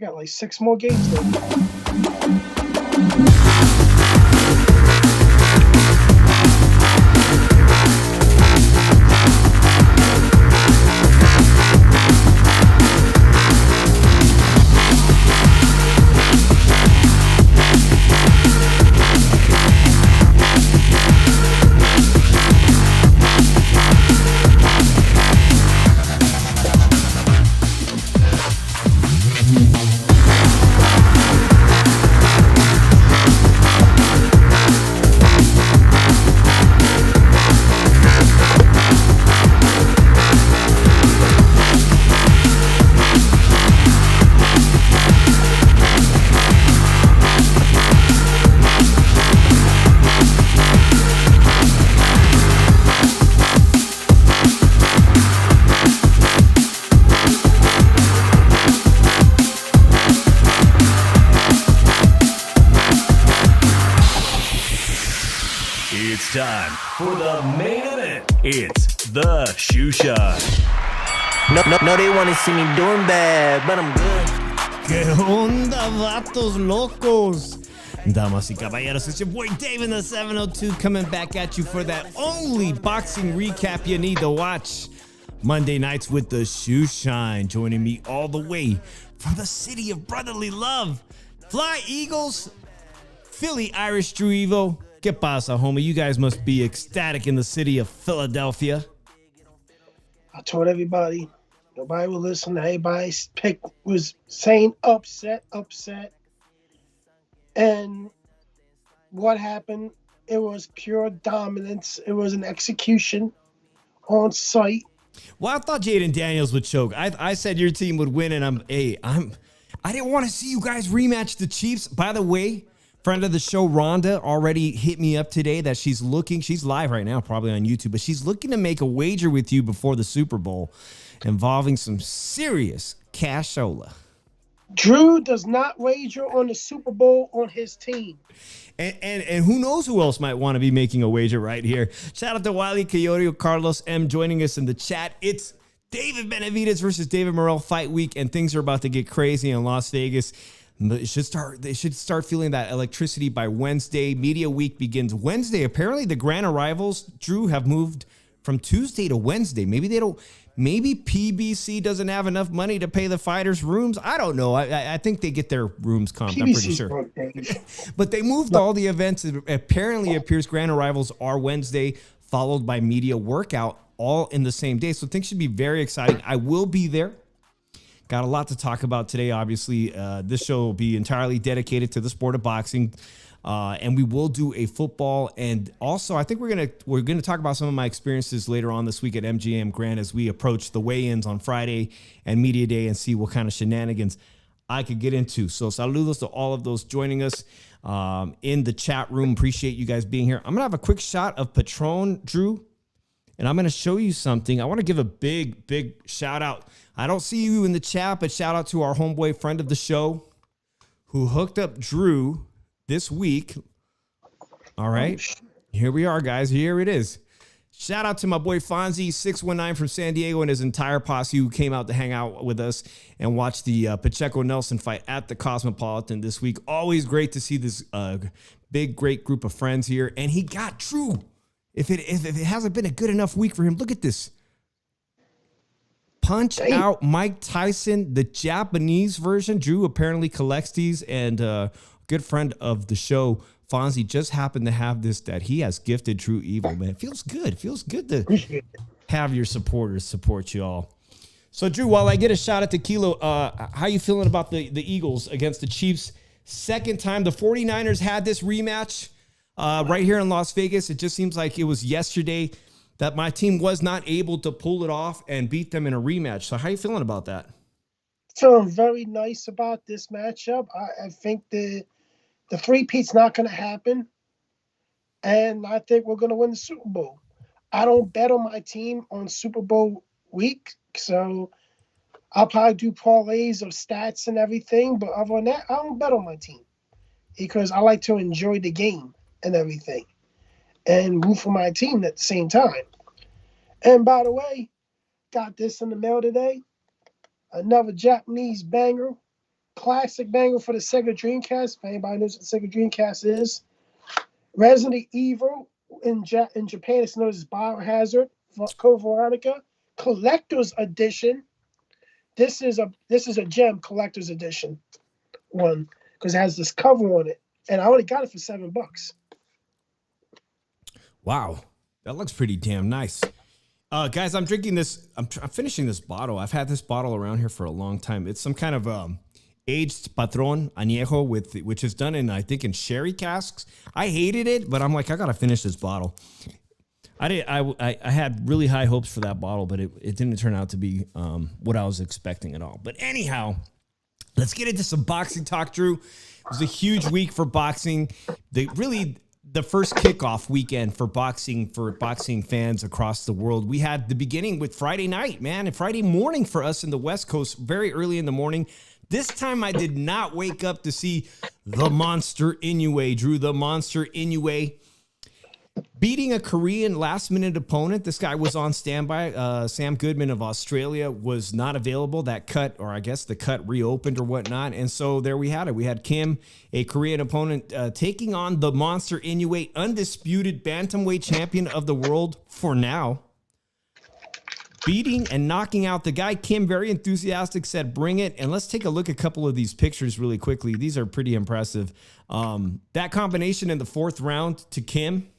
got like 6 more games though. It's time for the main event. It's the Shoe Shine. No, they want to see me doing bad, but I'm good. ¿Qué onda, vatos locos? Damas y caballeros, it's your boy Dave in the 702 coming back at you for that only boxing recap you need to watch. Monday nights with the Shoe Shine, joining me all the way from the city of brotherly love. Fly Eagles, Philly Irish Drew Evo. ¿Qué pasa, homie? You guys must be ecstatic in the city of Philadelphia. I told everybody, nobody would listen. Everybody's pick was saying upset. And what happened? It was pure dominance. It was an execution on site. Well, I thought Jaden Daniels would choke. I said your team would win, and I didn't want to see you guys rematch the Chiefs. By the way, friend of the show, Rhonda, already hit me up today that she's live right now, probably on YouTube, but she's looking to make a wager with you before the Super Bowl involving some serious cashola. Drew does not wager on the Super Bowl on his team. And who knows who else might want to be making a wager right here. Shout out to Wiley Coyote, Carlos M joining us in the chat. It's David Benavidez versus David Morrell fight week, and things are about to get crazy in Las Vegas. They should start feeling that electricity by Wednesday. Media week begins Wednesday. Apparently, the grand arrivals, Drew, have moved from Tuesday to Wednesday. Maybe PBC doesn't have enough money to pay the fighters' rooms. I don't know. I think they get their rooms comped. I'm pretty sure. But they moved all the events. Apparently, it appears grand arrivals are Wednesday, followed by media workout, all in the same day. So things should be very exciting. I will be there. Got a lot to talk about today, obviously. This show will be entirely dedicated to the sport of boxing. And we will do a football. And also, I think we're gonna talk about some of my experiences later on this week at MGM Grand as we approach the weigh-ins on Friday and Media Day and see what kind of shenanigans I could get into. So saludos to all of those joining us in the chat room. Appreciate you guys being here. I'm going to have a quick shot of Patron, Drew, and I'm going to show you something. I want to give a big shout out. I don't see you in the chat, but shout out to our homeboy friend of the show who hooked up Drew this week. All right. Here we are, guys. Here it is. Shout out to my boy Fonzie 619 from San Diego and his entire posse who came out to hang out with us and watch the Pacheco Nelson fight at the Cosmopolitan this week. Always great to see this great group of friends here. And he got Drew. If it hasn't been a good enough week for him, look at this. Punch Out Mike Tyson, the Japanese version. Drew apparently collects these, and good friend of the show, Fonzie, just happened to have this that he has gifted Drew Evil, man. It feels good. It feels good to have your supporters support you all. So, Drew, while I get a shot at Tequila, how you feeling about the Eagles against the Chiefs? Second time the 49ers had this rematch right here in Las Vegas. It just seems like it was yesterday that my team was not able to pull it off and beat them in a rematch. So how you feeling about that? Feeling very nice about this matchup. I think the three-peat's not going to happen, and I think we're going to win the Super Bowl. I don't bet on my team on Super Bowl week, so I'll probably do parlays of stats and everything, but other than that, I don't bet on my team because I like to enjoy the game and everything and root for my team at the same time. And by the way, got this in the mail today. Another Japanese banger, classic banger for the Sega Dreamcast. If anybody knows what the Sega Dreamcast is, Resident Evil in Japan it's known as Biohazard Code Veronica Collector's Edition. This is a gem collector's edition one because it has this cover on it, and I only got it for $7. Wow, that looks pretty damn nice. Guys, I'm drinking this. I'm finishing this bottle. I've had this bottle around here for a long time. It's some kind of aged Patron Añejo which is done in, I think, in sherry casks. I hated it, but I'm like, I gotta finish this bottle. I had really high hopes for that bottle, but it didn't turn out to be what I was expecting at all. But anyhow, let's get into some boxing talk, Drew. It was a huge week for boxing. The first kickoff weekend for boxing fans across the world. We had the beginning with Friday night, man, and Friday morning for us in the West Coast, very early in the morning. This time I did not wake up to see the Monster Inoue, Drew, the Monster Inoue beating a Korean last-minute opponent. This guy was on standby. Sam Goodman of Australia was not available. That cut, or I guess the cut reopened or whatnot. And so there we had it. We had Kim, a Korean opponent, taking on the Monster Inoue, undisputed bantamweight champion of the world for now. Beating and knocking out the guy. Kim, very enthusiastic, said, bring it. And let's take a look at a couple of these pictures really quickly. These are pretty impressive. That combination in the fourth round to Kim,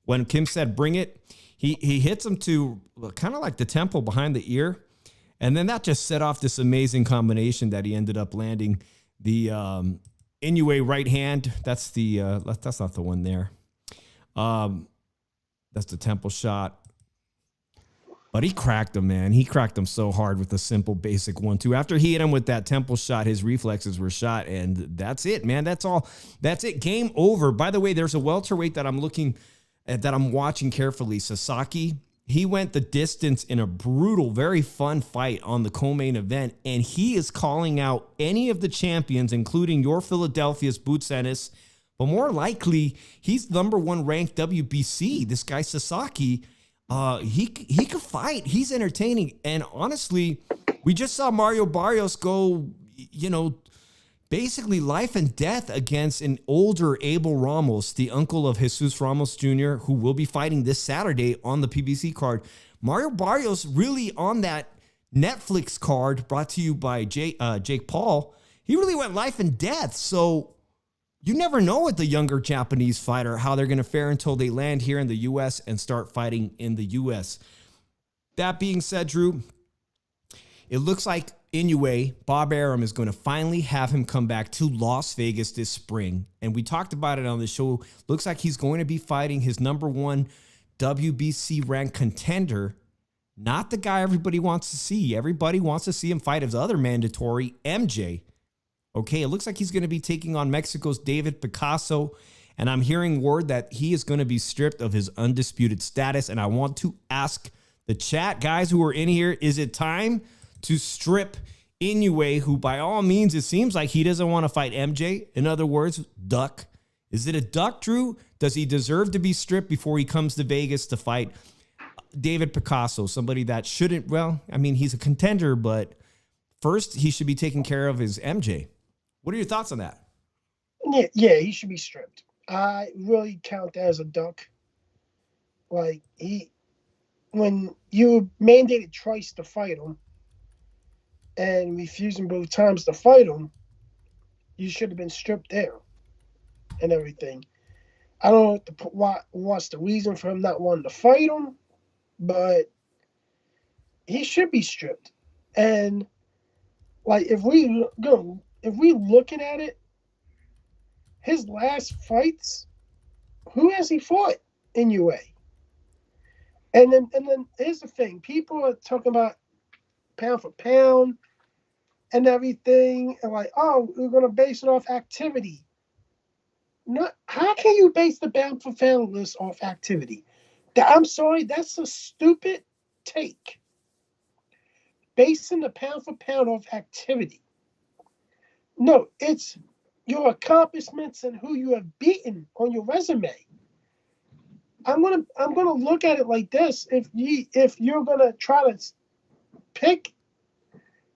when Kim said, bring it, he hits him to kind of like the temple behind the ear. And then that just set off this amazing combination that he ended up landing. The Inoue right hand, that's not the one there. That's the temple shot. But he cracked him, man. He cracked him so hard with a simple, basic 1-2. After he hit him with that temple shot, his reflexes were shot, and that's it, man. That's all. That's it. Game over. By the way, there's a welterweight that I'm watching carefully. Sasaki. He went the distance in a brutal, very fun fight on the co-main event, and he is calling out any of the champions, including your Philadelphia's Boots Ennis, but more likely, he's number one ranked WBC. This guy Sasaki. He could fight. He's entertaining. And honestly, we just saw Mario Barrios go, basically life and death against an older Abel Ramos, the uncle of Jesus Ramos Jr., who will be fighting this Saturday on the PBC card. Mario Barrios really on that Netflix card brought to you by Jake Paul. He really went life and death. So you never know with the younger Japanese fighter how they're going to fare until they land here in the U.S. and start fighting in the U.S. That being said, Drew, it looks like Inoue, Bob Arum, is going to finally have him come back to Las Vegas this spring. And we talked about it on the show. Looks like he's going to be fighting his number one WBC ranked contender, not the guy everybody wants to see. Everybody wants to see him fight his other mandatory, MJ. Okay, it looks like he's going to be taking on Mexico's David Picasso, and I'm hearing word that he is going to be stripped of his undisputed status, and I want to ask the chat, guys who are in here, is it time to strip Inoue, who by all means, it seems like he doesn't want to fight MJ? In other words, duck. Is it a duck, Drew? Does he deserve to be stripped before he comes to Vegas to fight David Picasso, somebody that shouldn't, he's a contender, but first he should be taking care of his MJ. What are your thoughts on that? Yeah, he should be stripped. I really count that as a duck. Like, when you mandated twice to fight him and refusing both times to fight him, you should have been stripped there and everything. I don't know what's the reason for him not wanting to fight him, but he should be stripped. And like, if we looking at it, his last fights, who has he fought? Inoue. And then here's the thing. People are talking about pound for pound and everything, and like, oh, we're gonna base it off activity. No, how can you base the pound for pound list off activity? I'm sorry, that's a stupid take. Basing the pound for pound off activity. No, it's your accomplishments and who you have beaten on your resume. I'm gonna look at it like this. If you're gonna try to pick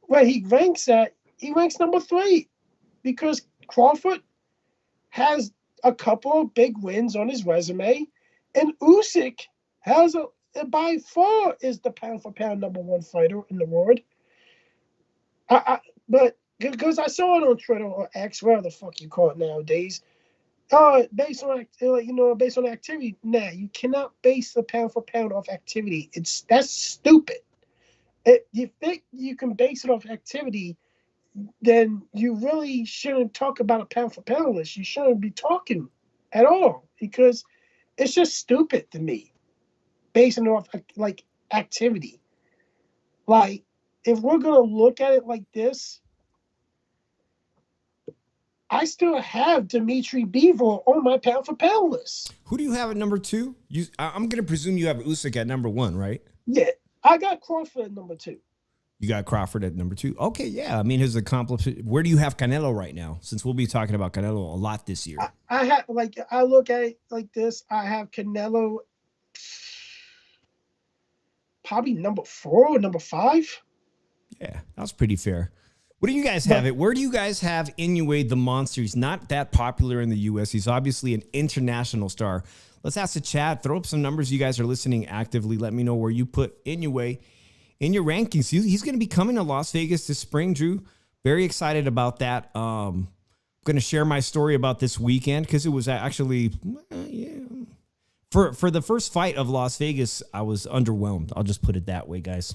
where he ranks at, he ranks number 3 because Crawford has a couple of big wins on his resume, and Usyk has by far is the pound for pound number one fighter in the world. But because I saw it on Twitter or X, whatever the fuck you call it nowadays. Based on based on activity. Nah, you cannot base the pound for pound off activity. That's stupid. You think you can base it off activity, then you really shouldn't talk about a pound for pound list. You shouldn't be talking at all because it's just stupid to me, basing it off like activity. Like if we're gonna look at it like this, I still have Dmitry Bivol on my pound for pound list. Who do you have at number 2? I'm going to presume you have Usyk at number 1, right? Yeah, I got Crawford at number 2. You got Crawford at number 2. Okay, yeah. I mean, his accomplishment. Where do you have Canelo right now? Since we'll be talking about Canelo a lot this year. I look at it like this. I have Canelo probably number 4 or number 5. Yeah, that's pretty fair. What do you guys have it? Where do you guys have Inoue the Monster? He's not that popular in the U.S. He's obviously an international star. Let's ask the chat. Throw up some numbers. You guys are listening actively. Let me know where you put Inoue in your rankings. He's going to be coming to Las Vegas this spring, Drew. Very excited about that. I'm going to share my story about this weekend because it was actually, for the first fight of Las Vegas, I was underwhelmed. I'll just put it that way, guys.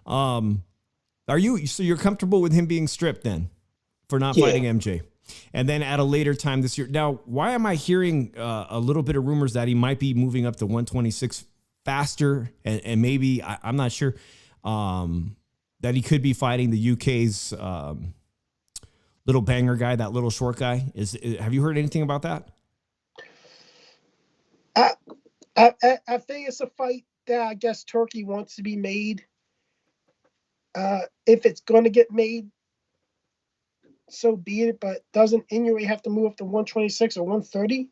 So you're comfortable with him being stripped then for not fighting MJ? And then at a later time this year. Now, why am I hearing a little bit of rumors that he might be moving up to 126 faster? And maybe, I'm not sure, that he could be fighting the UK's little banger guy, that little short guy. Have you heard anything about that? I think it's a fight that I guess Turkey wants to be made. If it's going to get made, so be it. But doesn't Inoue have to move up to 126 or 130?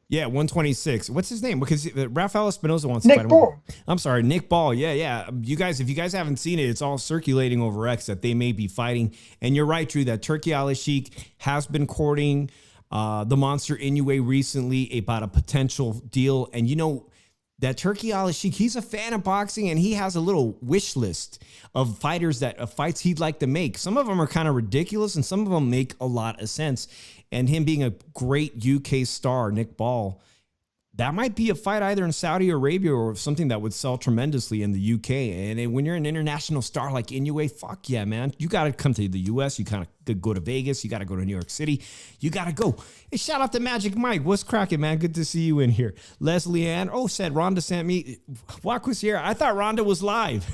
Yeah, 126. What's his name? Because Rafael Espinosa wants to fight him. Nick Ball. I'm sorry, Nick Ball. Yeah. You guys, if you guys haven't seen it, it's all circulating over X that they may be fighting. And you're right, Drew, that Turki Al-Sheikh has been courting the Monster Inoue recently about a potential deal. And you know, that Turki Al-Sheikh, he's a fan of boxing, and he has a little wish list of fights he'd like to make. Some of them are kind of ridiculous, and some of them make a lot of sense. And him being a great UK star, Nick Ball, that might be a fight either in Saudi Arabia or something that would sell tremendously in the UK. And when you're an international star like Inoue, fuck yeah, man. You got to come to the US. You kind of go to Vegas. You got to go to New York City. You got to go. Hey, shout out to Magic Mike. What's cracking, man? Good to see you in here. Leslie Ann. Said Rhonda sent me. Walk was here. I thought Rhonda was live.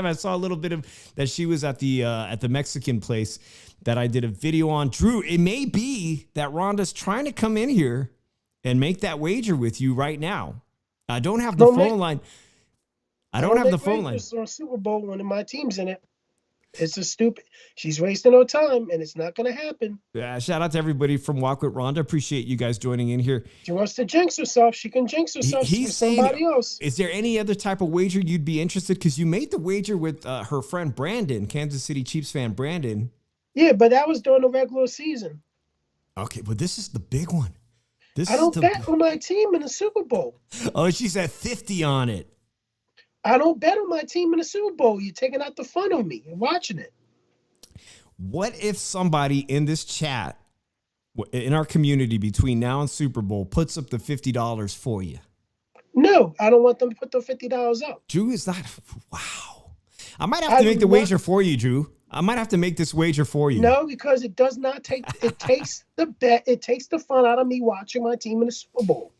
I saw a little bit of that she was at the Mexican place that I did a video on. Drew, it may be that Rhonda's trying to come in here and make that wager with you right now. I don't have the phone line. I don't have the phone line. On Super Bowl when my team's in it. It's just stupid. She's wasting her time, and it's not going to happen. Yeah, shout out to everybody from Walk with Rhonda. Appreciate you guys joining in here. She wants to jinx herself. She can jinx herself. He's saying, somebody else. Is there any other type of wager you'd be interested? Because you made the wager with her friend Brandon, Kansas City Chiefs fan Brandon. Yeah, but that was during the regular season. Okay, but this is the big one. I don't bet on my team in the Super Bowl. Oh, she's at 50 on it. I don't bet on my team in the Super Bowl. You're taking out the fun of me and watching it. What if somebody in this chat, in our community between now and Super Bowl, puts up the $50 for you? No, I don't want them to put the $50 up. Drew, is that... Wow. I might have to make the wager for you, Drew. I might have to make this wager for you. No, because it does not take. It takes the bet. It takes the fun out of me watching my team in the Super Bowl.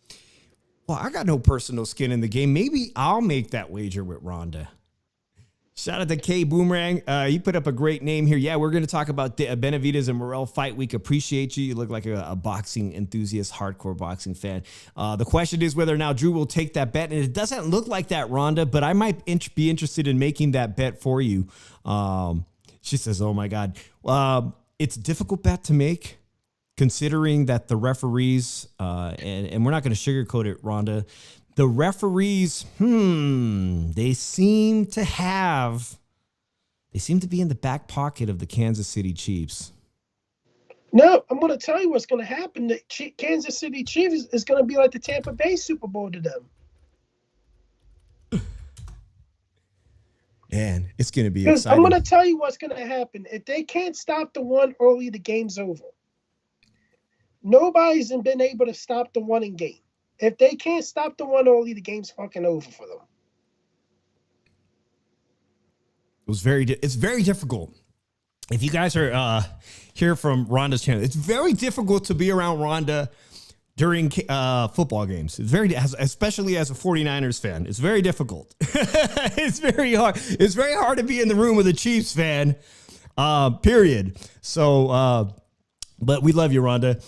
Well, I got no personal skin in the game. Maybe I'll make that wager with Rhonda. Shout out to K Boomerang. He put up a great name here. Yeah, we're going to talk about Benavidez and Morrell fight week. Appreciate you. You look like a boxing enthusiast, hardcore boxing fan. The question is whether now Drew will take that bet. And it doesn't look like that, Rhonda, but I might be interested in making that bet for you. She says, oh, my God. It's a difficult bet to make, considering that the referees, and we're not going to sugarcoat it, Rhonda, the referees, they seem to be in the back pocket of the Kansas City Chiefs. No, I'm going to tell you what's going to happen. The Kansas City Chiefs is going to be like the Tampa Bay Super Bowl to them. Man, it's going to be Because I'm exciting. going to tell you what's going to happen. If they can't stop the one early, the game's over. Nobody's been able to stop the one in game. If they can't stop the one early, the game's fucking over for them. It's very difficult. If you guys are here from Rhonda's channel, it's very difficult to be around Rhonda during football games. It's especially as a 49ers fan, it's very difficult. It's very hard. It's very hard to be in the room with a Chiefs fan, period. So, but we love you, Rhonda.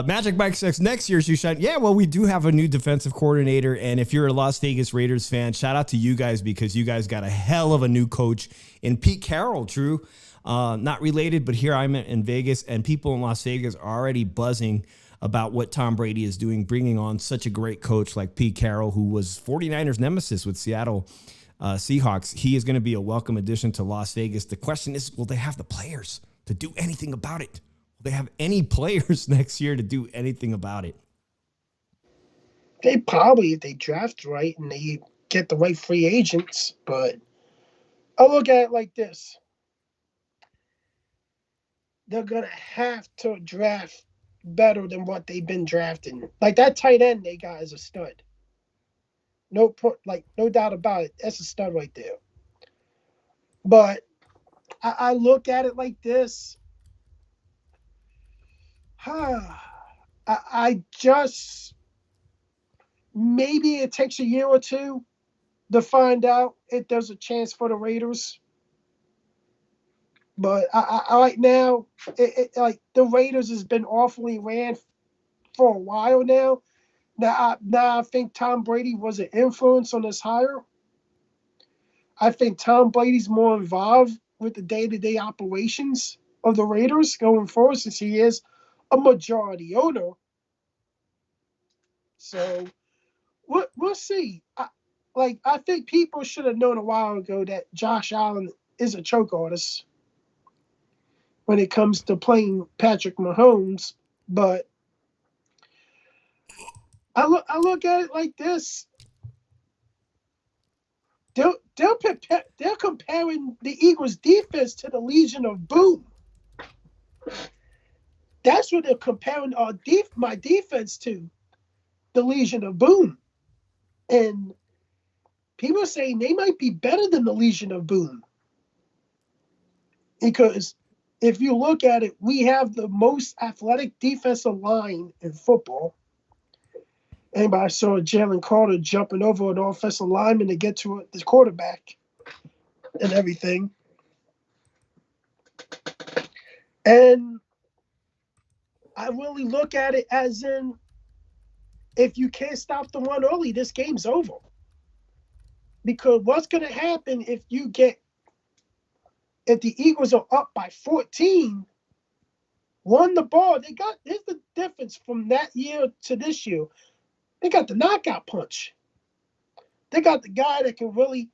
Magic Mike says next year's you shine. Yeah, well, we do have a new defensive coordinator. And if you're a Las Vegas Raiders fan, shout out to you guys because you guys got a hell of a new coach in Pete Carroll, Drew. Not related, but here I'm in Vegas and people in Las Vegas are already buzzing about what Tom Brady is doing, bringing on such a great coach like Pete Carroll, who was 49ers nemesis with Seattle Seahawks. He is going to be a welcome addition to Las Vegas. The question is, will they have the players to do anything about it? Will they have any players next year to do anything about it? They probably, if they draft right and they get the right free agents, but I'll look at it like this. They're going to have to draft better than what they've been drafting. Like that tight end they got is a stud. No doubt about it. That's a stud right there. But I look at it like this. I just maybe it takes a year or two to find out if there's a chance for the Raiders. But I right now, like the Raiders has been awfully ran for a while now. Now I think Tom Brady was an influence on this hire. I think Tom Brady's more involved with the day-to-day operations of the Raiders going forward since he is a majority owner. So we'll see. I think people should have known a while ago that Josh Allen is a choke artist when it comes to playing Patrick Mahomes, but I look at it like this. They're comparing the Eagles' defense to the Legion of Boom. That's what they're comparing my defense to, the Legion of Boom. And people are saying they might be better than the Legion of Boom. Because if you look at it, we have the most athletic defensive line in football. Anybody saw Jalen Carter jumping over an offensive lineman to get to the quarterback and everything. And I really look at it as in, if you can't stop the run early, this game's over. Because what's going to happen if the Eagles are up by 14, won the ball, here's the difference from that year to this year. They got the knockout punch. They got the guy that can really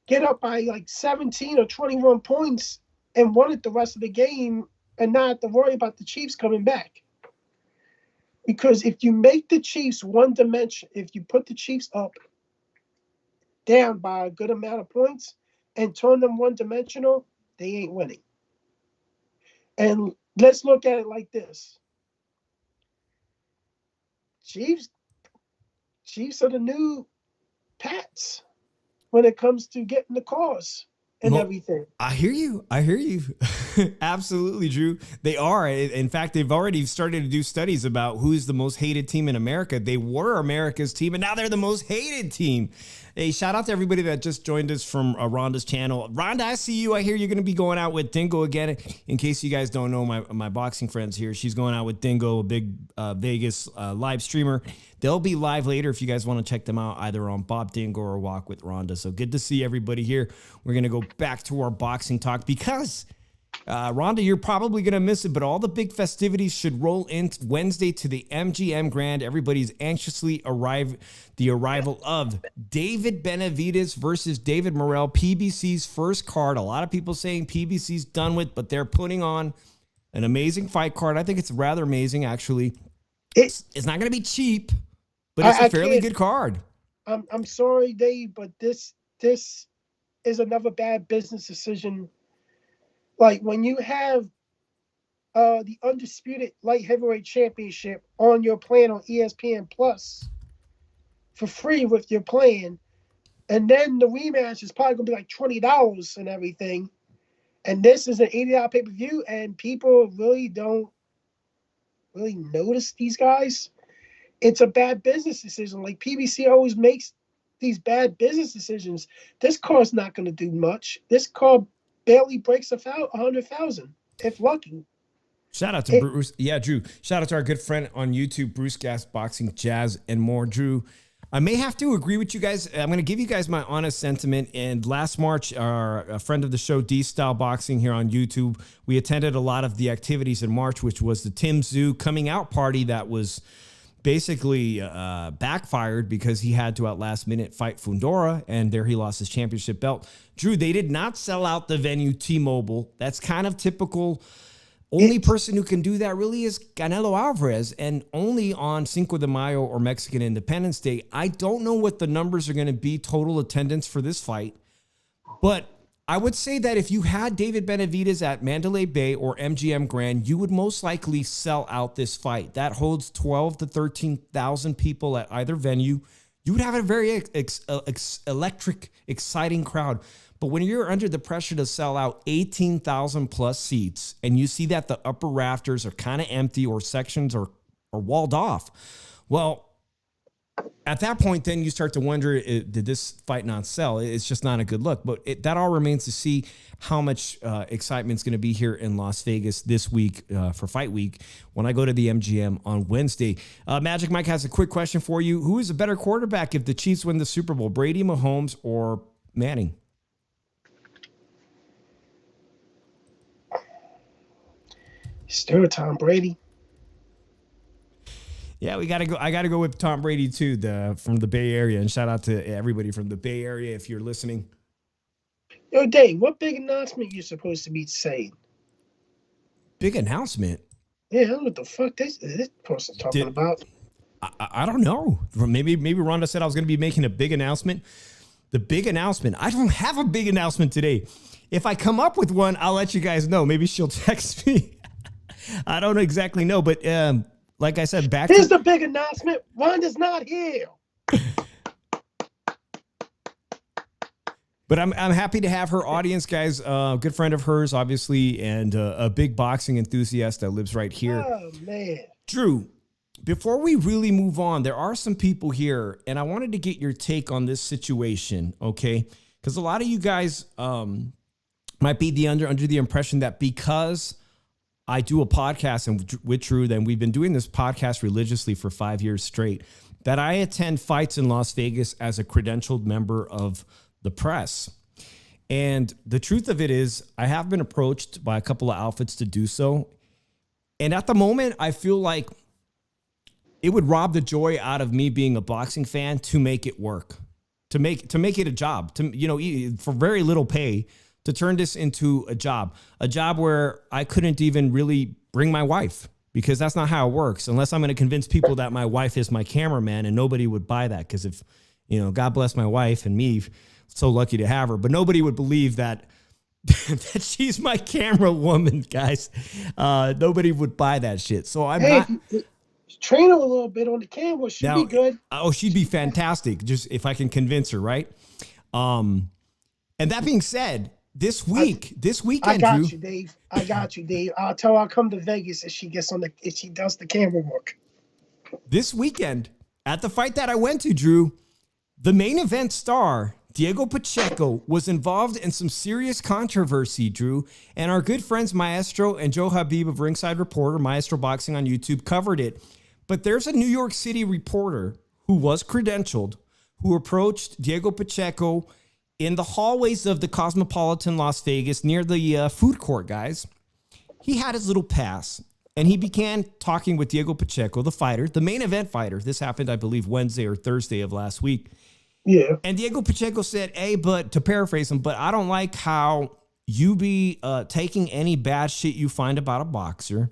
get up by like 17 or 21 points and won it the rest of the game and not have to worry about the Chiefs coming back. Because if you make the Chiefs one dimension, if you put the Chiefs up down by a good amount of points and turn them one-dimensional, they ain't winning. And let's look at it like this. Chiefs are the new Pats when it comes to getting the cause and everything. I hear you. Absolutely, Drew. They are. In fact, they've already started to do studies about who's the most hated team in America. They were America's team, and now they're the most hated team. Hey, shout out to everybody that just joined us from Rhonda's channel. Rhonda, I see you. I hear you're going to be going out with Dingo again. In case you guys don't know, my boxing friends here, she's going out with Dingo, a big Vegas live streamer. They'll be live later if you guys want to check them out, either on Bob Dingo or Walk with Rhonda. So good to see everybody here. We're going to go back to our boxing talk because Rhonda, you're probably going to miss it, but all the big festivities should roll in Wednesday to the MGM Grand. Everybody's anxiously the arrival of David Benavidez versus David Morrell, PBC's first card. A lot of people saying PBC's done with, but they're putting on an amazing fight card. I think it's rather amazing, actually. It, It's not going to be cheap, but it's a fairly good card. I'm sorry, Dave, but this is another bad business decision. Like when you have the undisputed light heavyweight championship on your plan on ESPN Plus for free with your plan, and then the rematch is probably gonna be like $20 and everything. And this is an $80 pay-per-view, and people really don't really notice these guys. It's a bad business decision. Like PBC always makes these bad business decisions. This card's not going to do much. This card barely breaks 100,000, if lucky. Shout out to Bruce. Yeah, Drew. Shout out to our good friend on YouTube, Bruce Gas Boxing, Jazz, and more. Drew, I may have to agree with you guys. I'm going to give you guys my honest sentiment. And last March, a friend of the show, D-Style Boxing here on YouTube, we attended a lot of the activities in March, which was the Tim Tszyu coming out party that was basically backfired because he had to at last minute fight Fundora, and there he lost his championship belt. Drew, they did not sell out the venue T-Mobile. That's kind of typical. Only person who can do that really is Canelo Alvarez, and only on Cinco de Mayo or Mexican Independence Day. I don't know what the numbers are going to be total attendance for this fight, but I would say that if you had David Benavidez at Mandalay Bay or MGM Grand, you would most likely sell out this fight. That holds 12 to 13,000 people at either venue. You would have a very electric, exciting crowd. But when you're under the pressure to sell out 18,000 plus seats, and you see that the upper rafters are kind of empty or sections are walled off, well, at that point, then you start to wonder, did this fight not sell? It's just not a good look. But that all remains to see how much excitement is going to be here in Las Vegas this week for Fight Week when I go to the MGM on Wednesday. Magic Mike has a quick question for you. Who is a better quarterback if the Chiefs win the Super Bowl, Brady, Mahomes, or Manning? Still Tom Brady. Yeah, we gotta go. I gotta go with Tom Brady too, from the Bay Area. And shout out to everybody from the Bay Area if you're listening. Yo, Dave, what big announcement you supposed to be saying? Big announcement? Yeah, I don't know what the fuck this person talking about. I don't know. Maybe Rhonda said I was going to be making a big announcement. The big announcement. I don't have a big announcement today. If I come up with one, I'll let you guys know. Maybe she'll text me. I don't exactly know, but like I said, here's the big announcement. Rhonda's not here. But I'm happy to have her audience, guys. Good friend of hers, obviously, and a big boxing enthusiast that lives right here. Oh, man. Drew, before we really move on, there are some people here, and I wanted to get your take on this situation, okay? Because a lot of you guys might be under the impression that because I do a podcast with Drew, then we've been doing this podcast religiously for 5 years straight, that I attend fights in Las Vegas as a credentialed member of the press. And the truth of it is, I have been approached by a couple of outfits to do so. And at the moment, I feel like it would rob the joy out of me being a boxing fan to make it work, to make it a job, for very little pay, to turn this into a job where I couldn't even really bring my wife, because that's not how it works. Unless I'm going to convince people that my wife is my cameraman, and nobody would buy that. Because if, God bless my wife and me, so lucky to have her, but nobody would believe that that she's my camera woman, guys. Nobody would buy that shit. So I'm not. Train her a little bit on the camera. She'd be good. Oh, she'd be fantastic. Just if I can convince her, right? And that being said, this weekend, I got Drew, you, Dave. I got you, Dave. I'll tell her I'll come to Vegas if she does the camera work. This weekend, at the fight that I went to, Drew, the main event star, Diego Pacheco, was involved in some serious controversy, Drew, and our good friends Maestro and Joe Habib of Ringside Reporter, Maestro Boxing on YouTube, covered it. But there's a New York City reporter who was credentialed, who approached Diego Pacheco in the hallways of the Cosmopolitan Las Vegas near the food court, guys. He had his little pass, and he began talking with Diego Pacheco, the fighter, the main event fighter. This happened, I believe, Wednesday or Thursday of last week. Yeah. And Diego Pacheco said, hey, but to paraphrase him, but I don't like how you be taking any bad shit you find about a boxer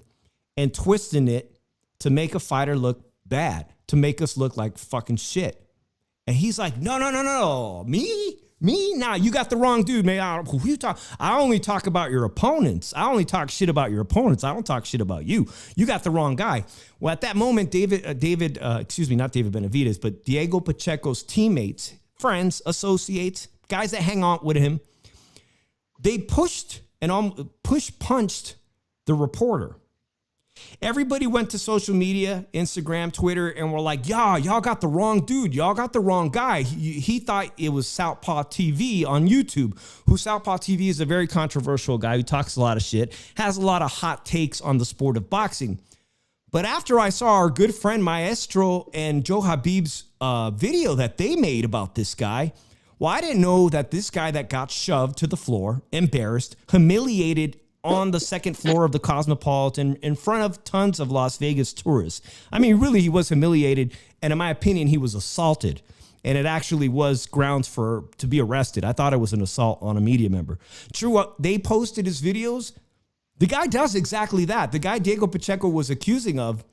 and twisting it to make a fighter look bad, to make us look like fucking shit. And he's like, no. Me? Nah, you got the wrong dude, man. I only talk about your opponents. I only talk shit about your opponents. I don't talk shit about you. You got the wrong guy. Well, at that moment, not David Benavidez, but Diego Pacheco's teammates, friends, associates, guys that hang out with him, they punched the reporter. Everybody went to social media, Instagram, Twitter, and were like, y'all got the wrong dude. Y'all got the wrong guy. He thought it was Southpaw TV on YouTube, who Southpaw TV is a very controversial guy who talks a lot of shit, has a lot of hot takes on the sport of boxing. But after I saw our good friend Maestro and Joe Habib's video that they made about this guy, well, I didn't know that this guy that got shoved to the floor, embarrassed, humiliated on the second floor of the Cosmopolitan in front of tons of Las Vegas tourists. I mean, really, he was humiliated. And in my opinion, he was assaulted. And it actually was grounds to be arrested. I thought it was an assault on a media member. True, they posted his videos. The guy does exactly that. The guy Diego Pacheco was accusing of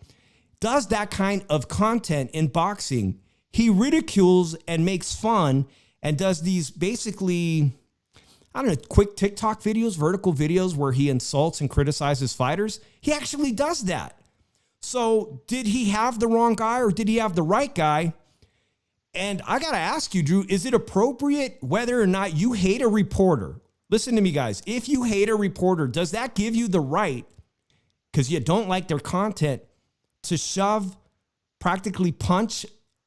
does that kind of content in boxing. He ridicules and makes fun and does these basically, I don't know, quick TikTok videos, vertical videos where he insults and criticizes fighters. He actually does that. So did he have the wrong guy or did he have the right guy? And I got to ask you, Drew, is it appropriate whether or not you hate a reporter? Listen to me, guys. If you hate a reporter, does that give you the right, because you don't like their content, to shove, practically punch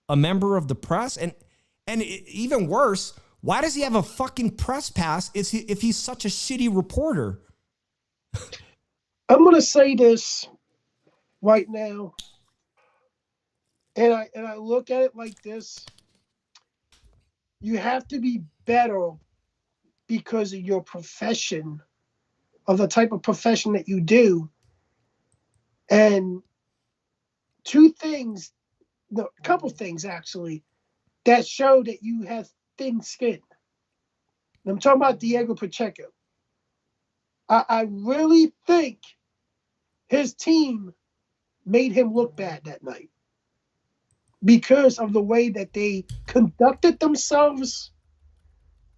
a member of the press? And even worse, why does he have a fucking press pass if he's such a shitty reporter? I'm going to say this right now, and I look at it like this. You have to be better because of your profession, of the type of profession that you do. And a couple things actually, that show that you have thin skin. And I'm talking about Diego Pacheco. I really think his team made him look bad that night because of the way that they conducted themselves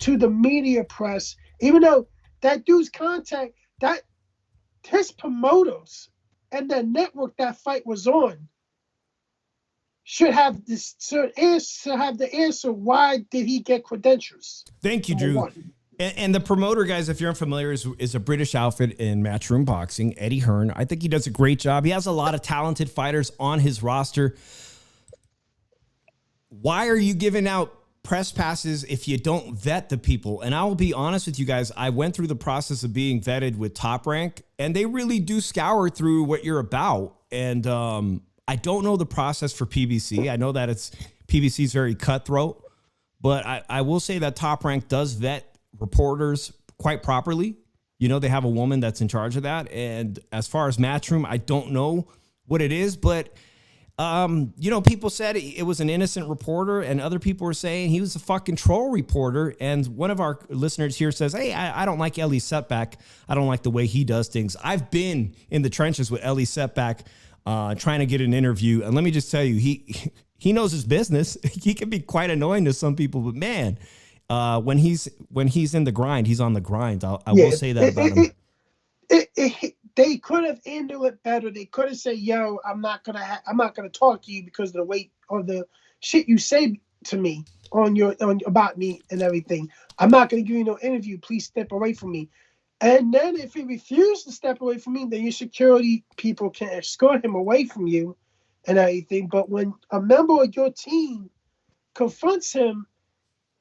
to the media press. Even though that dude's contact, that his promoters and the network that fight was on should have the answer. Why did he get credentials? Thank you, Drew. And the promoter, guys, if you're unfamiliar, is a British outfit in Matchroom Boxing, Eddie Hearn. I think he does a great job. He has a lot of talented fighters on his roster. Why are you giving out press passes if you don't vet the people? And I will be honest with you guys, I went through the process of being vetted with Top Rank, and they really do scour through what you're about. And I don't know the process for PBC. I know that PBC is very cutthroat, but I will say that Top Rank does vet reporters quite properly. You know, they have a woman that's in charge of that. And as far as Matchroom, I don't know what it is, but you know, people said it was an innocent reporter, and other people were saying he was a fucking troll reporter. And one of our listeners here says, hey, I don't like Ellie Setback. I don't like the way he does things. I've been in the trenches with Ellie Setback trying to get an interview. And let me just tell you, he knows his business. He can be quite annoying to some people, but man, when he's in the grind, he's on the grind. I will say that about him. They could have handled it better. They could have said, "Yo, I'm not gonna talk to you because of the weight of the shit you say to me about me and everything. I'm not gonna give you no interview. Please step away from me." And then if he refused to step away from me, then your security people can escort him away from you and everything. But when a member of your team confronts him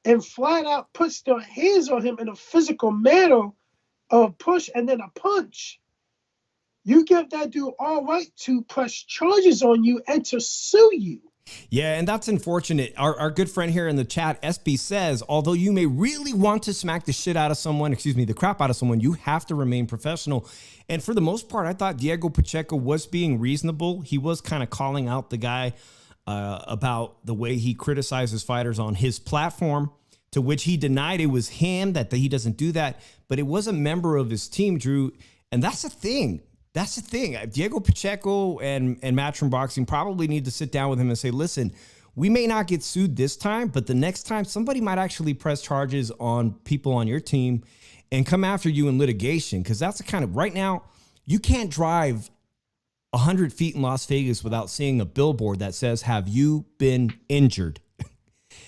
and flat out puts their hands on him in a physical manner of a push and then a punch, you give that dude all right to press charges on you and to sue you. Yeah, and that's unfortunate. Our good friend here in the chat, SB, says, although you may really want to smack the crap out of someone, you have to remain professional. And for the most part, I thought Diego Pacheco was being reasonable. He was kind of calling out the guy about the way he criticizes fighters on his platform. to which he denied it was him, that he doesn't do that, but it was a member of his team, Drew. And that's the thing. That's the thing. Diego Pacheco and Matchroom Boxing probably need to sit down with him and say, listen, we may not get sued this time, but the next time somebody might actually press charges on people on your team and come after you in litigation. Because that's the kind of, right now, you can't drive 100 feet in Las Vegas without seeing a billboard that says, have you been injured?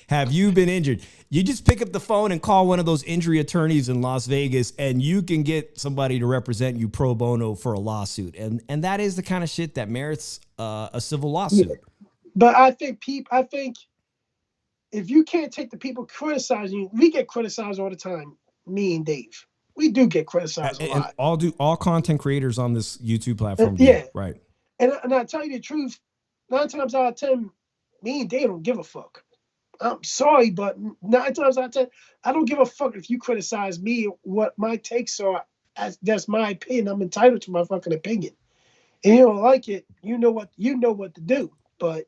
Have you been injured? You just pick up the phone and call one of those injury attorneys in Las Vegas, and you can get somebody to represent you pro bono for a lawsuit. And that is the kind of shit that merits a civil lawsuit. Yeah. But I think if you can't take the people criticizing you, we get criticized all the time, me and Dave. We do get criticized a lot. All content creators on this YouTube platform. Yeah. Right. And I tell you the truth, 9 times out of 10, me and Dave don't give a fuck. I'm sorry, but 9 times out of 10, I don't give a fuck if you criticize me, what my takes are. That's my opinion. I'm entitled to my fucking opinion. And you don't like it, you know what to do. But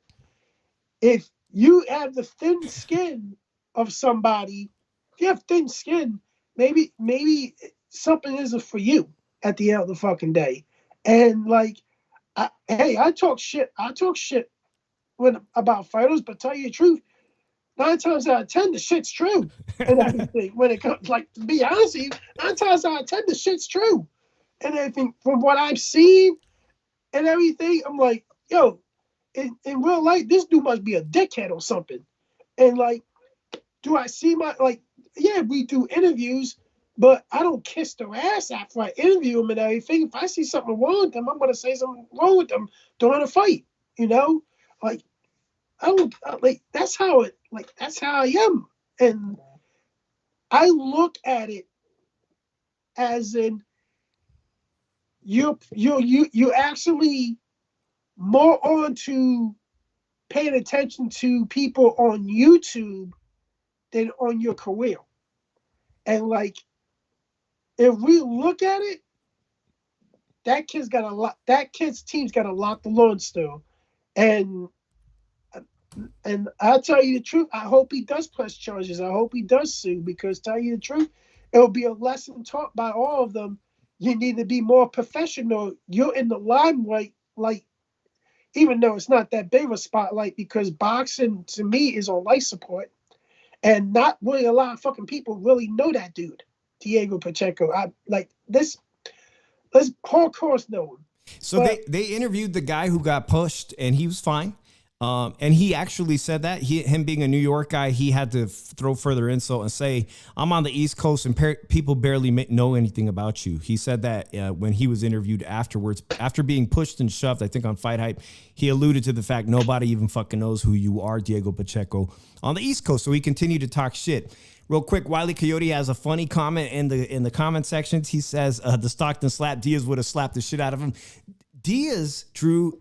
if you have the thin skin of somebody, if you have thin skin, maybe something isn't for you at the end of the fucking day. And like, I talk shit. About fighters, but tell you the truth, 9 times out of 10, the shit's true. And everything, when it comes, like, to be honest with you, 9 times out of 10, the shit's true. And everything, from what I've seen and everything, I'm like, yo, in real life, this dude must be a dickhead or something. And like, do I see yeah, we do interviews, but I don't kiss their ass after I interview them and everything. If I see something wrong with them, I'm going to say something wrong with them during a fight, you know? Like, that's how I am. And I look at it as in you actually more on to paying attention to people on YouTube than on your career. And like, if we look at it, that kid's team's got a lot to learn still. And I'll tell you the truth, I hope he does press charges. I hope he does sue, because tell you the truth, it'll be a lesson taught by all of them. You need to be more professional. You're in the limelight, like, even though it's not that big of a spotlight, because boxing to me is on life support. And not really a lot of fucking people really know that dude, Diego Pacheco. This hardcore know him. So they interviewed the guy who got pushed, and he was fine. And he actually said that him being a New York guy, he had to throw further insult and say, I'm on the East Coast and people barely know anything about you. He said that when he was interviewed afterwards, after being pushed and shoved, I think on Fight Hype, he alluded to the fact nobody even fucking knows who you are, Diego Pacheco, on the East Coast. So he continued to talk shit. Real quick, Wiley Coyote has a funny comment in the comment sections. He says the Stockton slap, Diaz would have slapped the shit out of him. Diaz, Drew,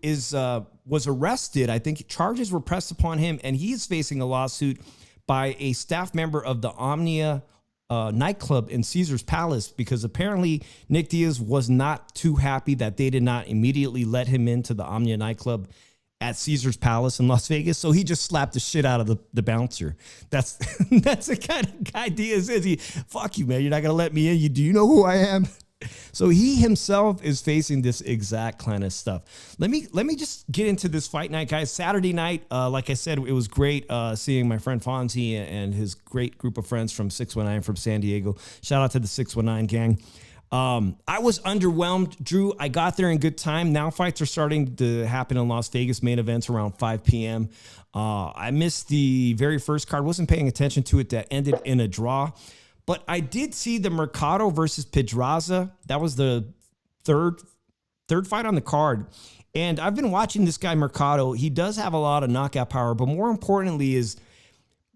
was arrested. I think charges were pressed upon him, and he is facing a lawsuit by a staff member of the Omnia nightclub in Caesar's Palace, because apparently Nick Diaz was not too happy that they did not immediately let him into the Omnia nightclub at Caesar's Palace in Las Vegas. So he just slapped the shit out of the bouncer. That's the kind of guy Diaz is. Fuck you, man. You're not going to let me in. Do you know who I am? So he himself is facing this exact kind of stuff. Let me just get into this fight night, guys. Saturday night, like I said, it was great seeing my friend Fonzie and his great group of friends from 619 from San Diego. Shout out to the 619 gang. I was underwhelmed, Drew. I got there in good time. Now fights are starting to happen in Las Vegas, main events around 5 p.m. I missed the very first card. Wasn't paying attention to it. That ended in a draw. But I did see the Mercado versus Pedraza. That was the third fight on the card. And I've been watching this guy Mercado. He does have a lot of knockout power, but more importantly is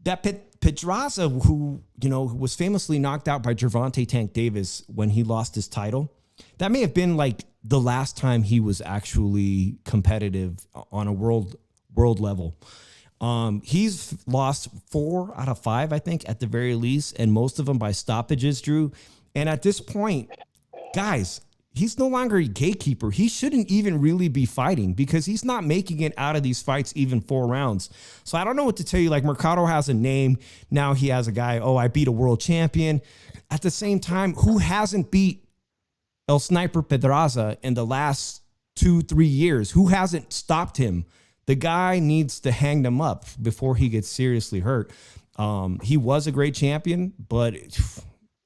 that Pedraza, who was famously knocked out by Gervonta Tank Davis when he lost his title. That may have been like the last time he was actually competitive on a world level. He's lost 4 out of 5, I think, at the very least, and most of them by stoppages, Drew. And at this point, guys, he's no longer a gatekeeper. He shouldn't even really be fighting because he's not making it out of these fights even 4 rounds. So I don't know what to tell you. Like, Mercado has a name. Now he has a guy, I beat a world champion. At the same time, who hasn't beat El Sniper Pedraza in the last 2-3 years? Who hasn't stopped him? The guy needs to hang them up before he gets seriously hurt. He was a great champion, but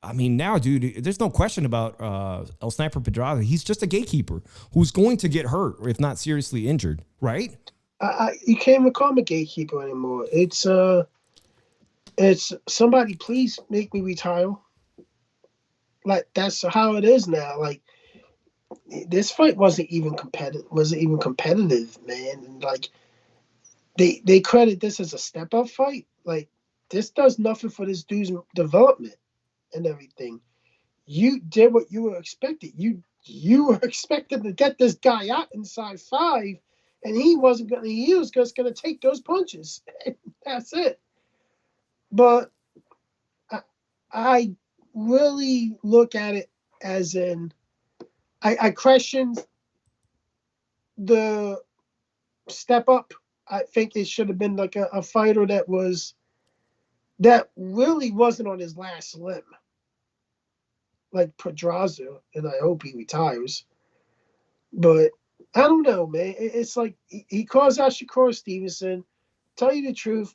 I mean, now, dude, there's no question about El Sniper Pedraza. He's just a gatekeeper who's going to get hurt, or if not seriously injured, right? You can't even call him a gatekeeper anymore. It's somebody please make me retire. Like, that's how it is now. Like, this fight wasn't even competitive, man. And like, they credit this as a step up fight. Like, this does nothing for this dude's development and everything. You did what you were expected. You were expected to get this guy out inside 5, and he was just gonna take those punches. That's it. But I really look at it as I questioned the step up. I think it should have been like a fighter that really wasn't on his last limb, like Pedraza, and I hope he retires. But I don't know, man. It's like he calls out Shakur Stevenson. Tell you the truth,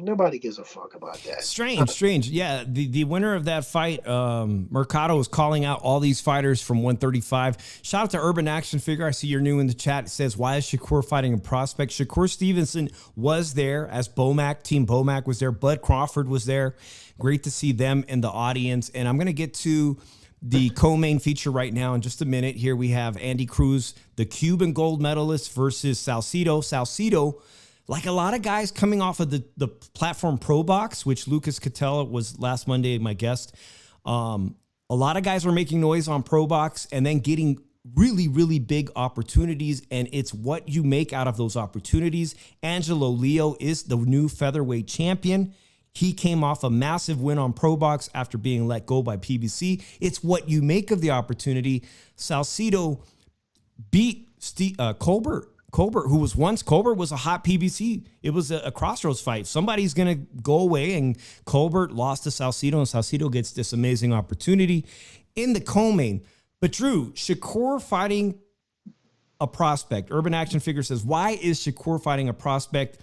nobody gives a fuck about that. Strange. Yeah, the winner of that fight, Mercado, is calling out all these fighters from 135. Shout out to Urban Action Figure. I see you're new in the chat. It says, why is Shakur fighting a prospect? Shakur Stevenson was there as Bomac. Team Bomac was there. Bud Crawford was there. Great to see them in the audience. And I'm going to get to the co-main feature right now in just a minute. Here we have Andy Cruz, the Cuban gold medalist, versus Salcido. Salcido, like a lot of guys coming off of the platform Pro Box, which Lucas Catella was last Monday, my guest. A lot of guys were making noise on Pro Box and then getting really, really big opportunities, and it's what you make out of those opportunities. Angelo Leo is the new featherweight champion. He came off a massive win on Pro Box after being let go by PBC. It's what you make of the opportunity. Salcido beat Colbert, who was once Colbert was a hot PBC. It was a crossroads fight. Somebody's going to go away, and Colbert lost to Salcido, and Salcido gets this amazing opportunity in the co-main. But Drew, Shakur fighting a prospect. Urban Action Figure says, why is Shakur fighting a prospect?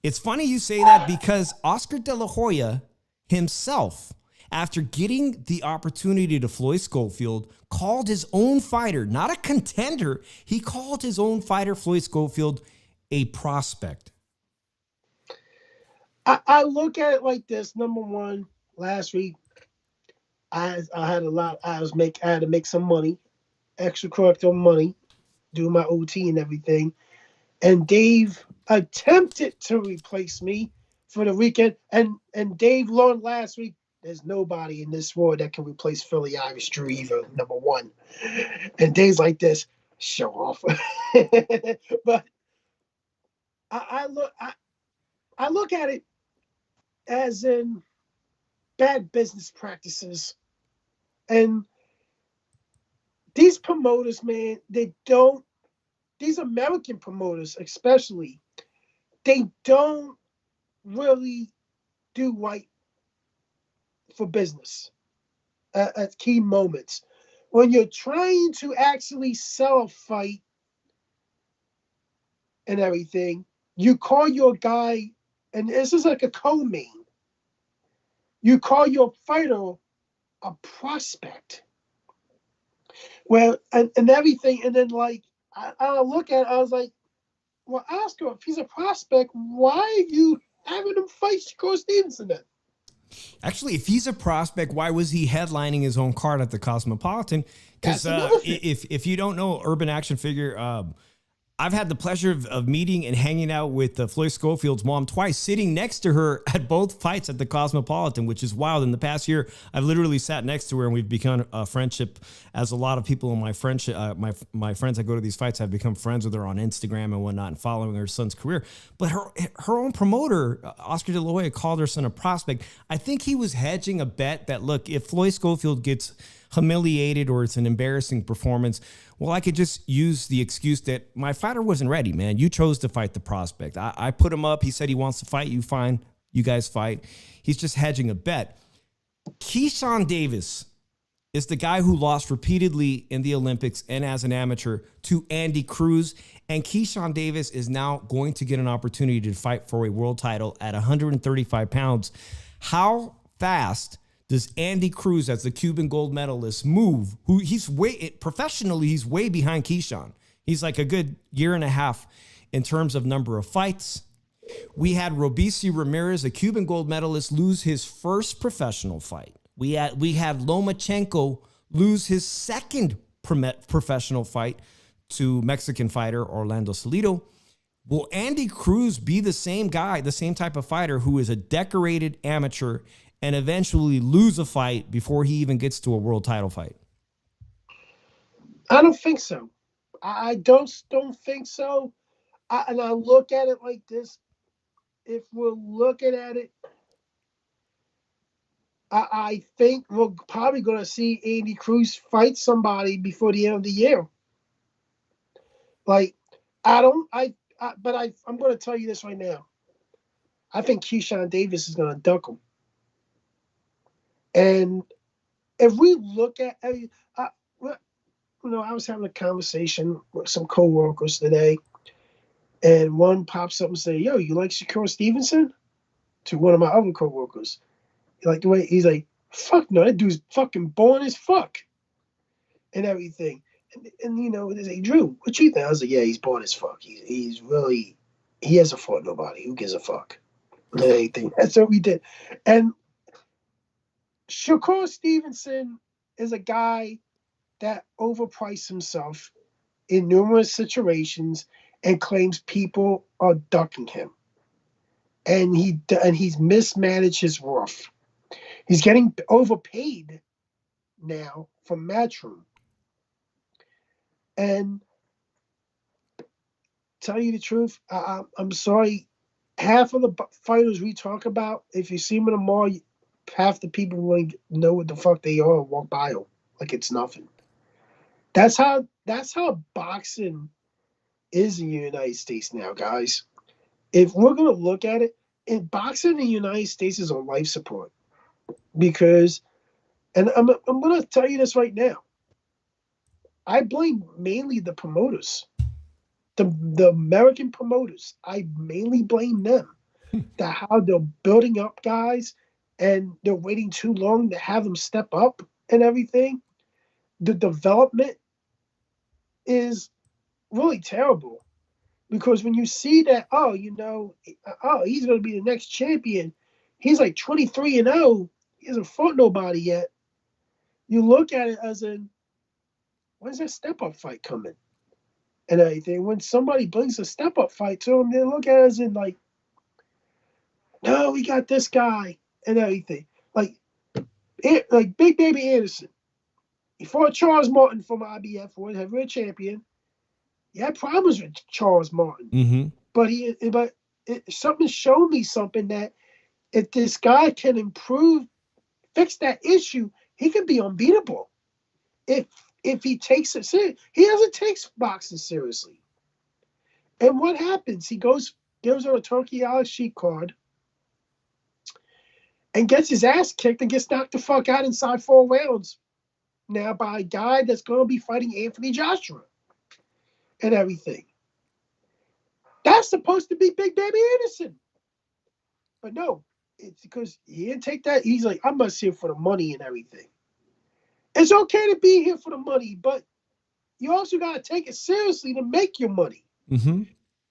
It's funny you say that because Oscar De La Hoya himself, after getting the opportunity to Floyd Schofield, called his own fighter, not a contender, he called his own fighter, Floyd Schofield, a prospect. I look at it like this. Number one, last week, I had to make some money, extracurricular money, do my OT and everything. And Dave attempted to replace me for the weekend. And Dave learned last week, there's nobody in this world that can replace Philly Irish Drew either, number one. And Dave's like this, show off. But I look at it as in bad business practices. And these promoters, man, these American promoters especially, they don't really do right for business at key moments. When you're trying to actually sell a fight and everything, you call your guy, and this is like a co-main, you call your fighter a prospect. Well, and everything, and then like, I look at it, I was like, well, Oscar, if he's a prospect, why are you having him fight Shakur Stevenson then? Actually, if he's a prospect, why was he headlining his own card at the Cosmopolitan? Because if you don't know, Urban Action Figure, I've had the pleasure of meeting and hanging out with Floyd Schofield's mom twice, sitting next to her at both fights at the Cosmopolitan, which is wild. In the past year, I've literally sat next to her, and we've become a friendship. As a lot of people in my friendship, my friends that go to these fights have become friends with her on Instagram and whatnot, and following her son's career. But her own promoter, Oscar De La Hoya, called her son a prospect. I think he was hedging a bet that, look, if Floyd Schofield gets humiliated or it's an embarrassing performance, well, I could just use the excuse that my fighter wasn't ready, man. You chose to fight the prospect. I put him up. He said he wants to fight you. Fine. You guys fight. He's just hedging a bet. Keyshawn Davis is the guy who lost repeatedly in the Olympics and as an amateur to Andy Cruz. And Keyshawn Davis is now going to get an opportunity to fight for a world title at 135 pounds. How fast does Andy Cruz, as the Cuban gold medalist, move? Professionally, he's way behind Keyshawn. He's like a good year and a half in terms of number of fights. We had Robeisy Ramirez, a Cuban gold medalist, lose his first professional fight. We had Lomachenko lose his second professional fight to Mexican fighter Orlando Salido. Will Andy Cruz be the same guy, the same type of fighter who is a decorated amateur and eventually lose a fight before he even gets to a world title fight? I don't think so. I don't think so. And I look at it like this. If we're looking at it, I think we're probably going to see Andy Cruz fight somebody before the end of the year. Like, I'm going to tell you this right now. I think Keyshawn Davis is going to duck him. And if we look at, I was having a conversation with some coworkers today, and one pops up and say, "Yo, you like Shakur Stevenson?" To one of my other coworkers. Like the way he's like, "Fuck no, that dude's fucking born as fuck," and everything. And they say, "Drew, what you think?" I was like, "Yeah, he's born as fuck. He hasn't fought nobody. Who gives a fuck?" And everything. That's what we did. And Shakur Stevenson is a guy that overpriced himself in numerous situations and claims people are ducking him. And he's mismanaged his worth. He's getting overpaid now for Matchroom. And tell you the truth, I'm sorry. Half of the fighters we talk about, if you see them in the mall, half the people won't know what the fuck they are and walk by them like it's nothing. That's how boxing is in the United States now, guys. If we're gonna look at it, boxing in the United States is on life support. Because, and I'm going to tell you this right now, I blame mainly the promoters, the American promoters. I mainly blame them, how they're building up guys and they're waiting too long to have them step up and everything. The development is really terrible because when you see that, he's going to be the next champion. He's like 23-0. He hasn't fought nobody yet. You look at it as in, when's that step-up fight coming? And everything. When somebody brings a step-up fight to him, they look at it as in like, no, we got this guy and everything. Like Big Baby Anderson. He fought Charles Martin from IBF, world heavyweight champion. He had problems with Charles Martin. Mm-hmm. But something showed me something that if this guy can fix that issue, he can be unbeatable. If he takes it seriously. He doesn't take boxing seriously. And what happens? He goes on a Turkey Alex sheet card and gets his ass kicked and gets knocked the fuck out inside 4 rounds now by a guy that's going to be fighting Anthony Joshua and everything. That's supposed to be Big Baby Anderson. But no, it's because he didn't take that. He's like, I'm just here for the money and everything. It's okay to be here for the money, but you also got to take it seriously to make your money. Mm-hmm.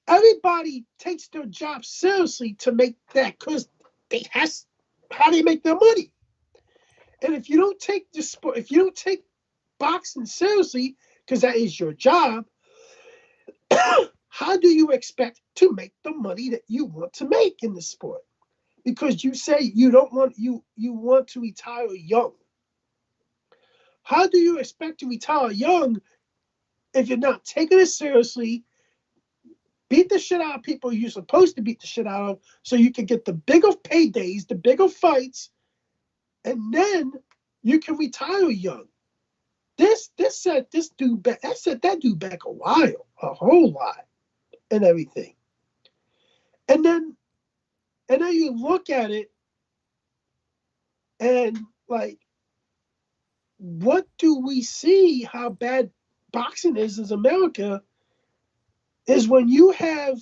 Everybody takes their job seriously to make that because that's how they make their money. And if you don't take the sport, if you don't take boxing seriously, because that is your job, how do you expect to make the money that you want to make in the sport? Because you say you want to retire young. How do you expect to retire young if you're not taking it seriously? Beat the shit out of people you're supposed to beat the shit out of so you can get the bigger paydays, the bigger fights, and then you can retire young. This set this dude back. That set that dude back a whole lot, and everything. And then you look at it, and like, what do we see? How bad boxing is in America is when you have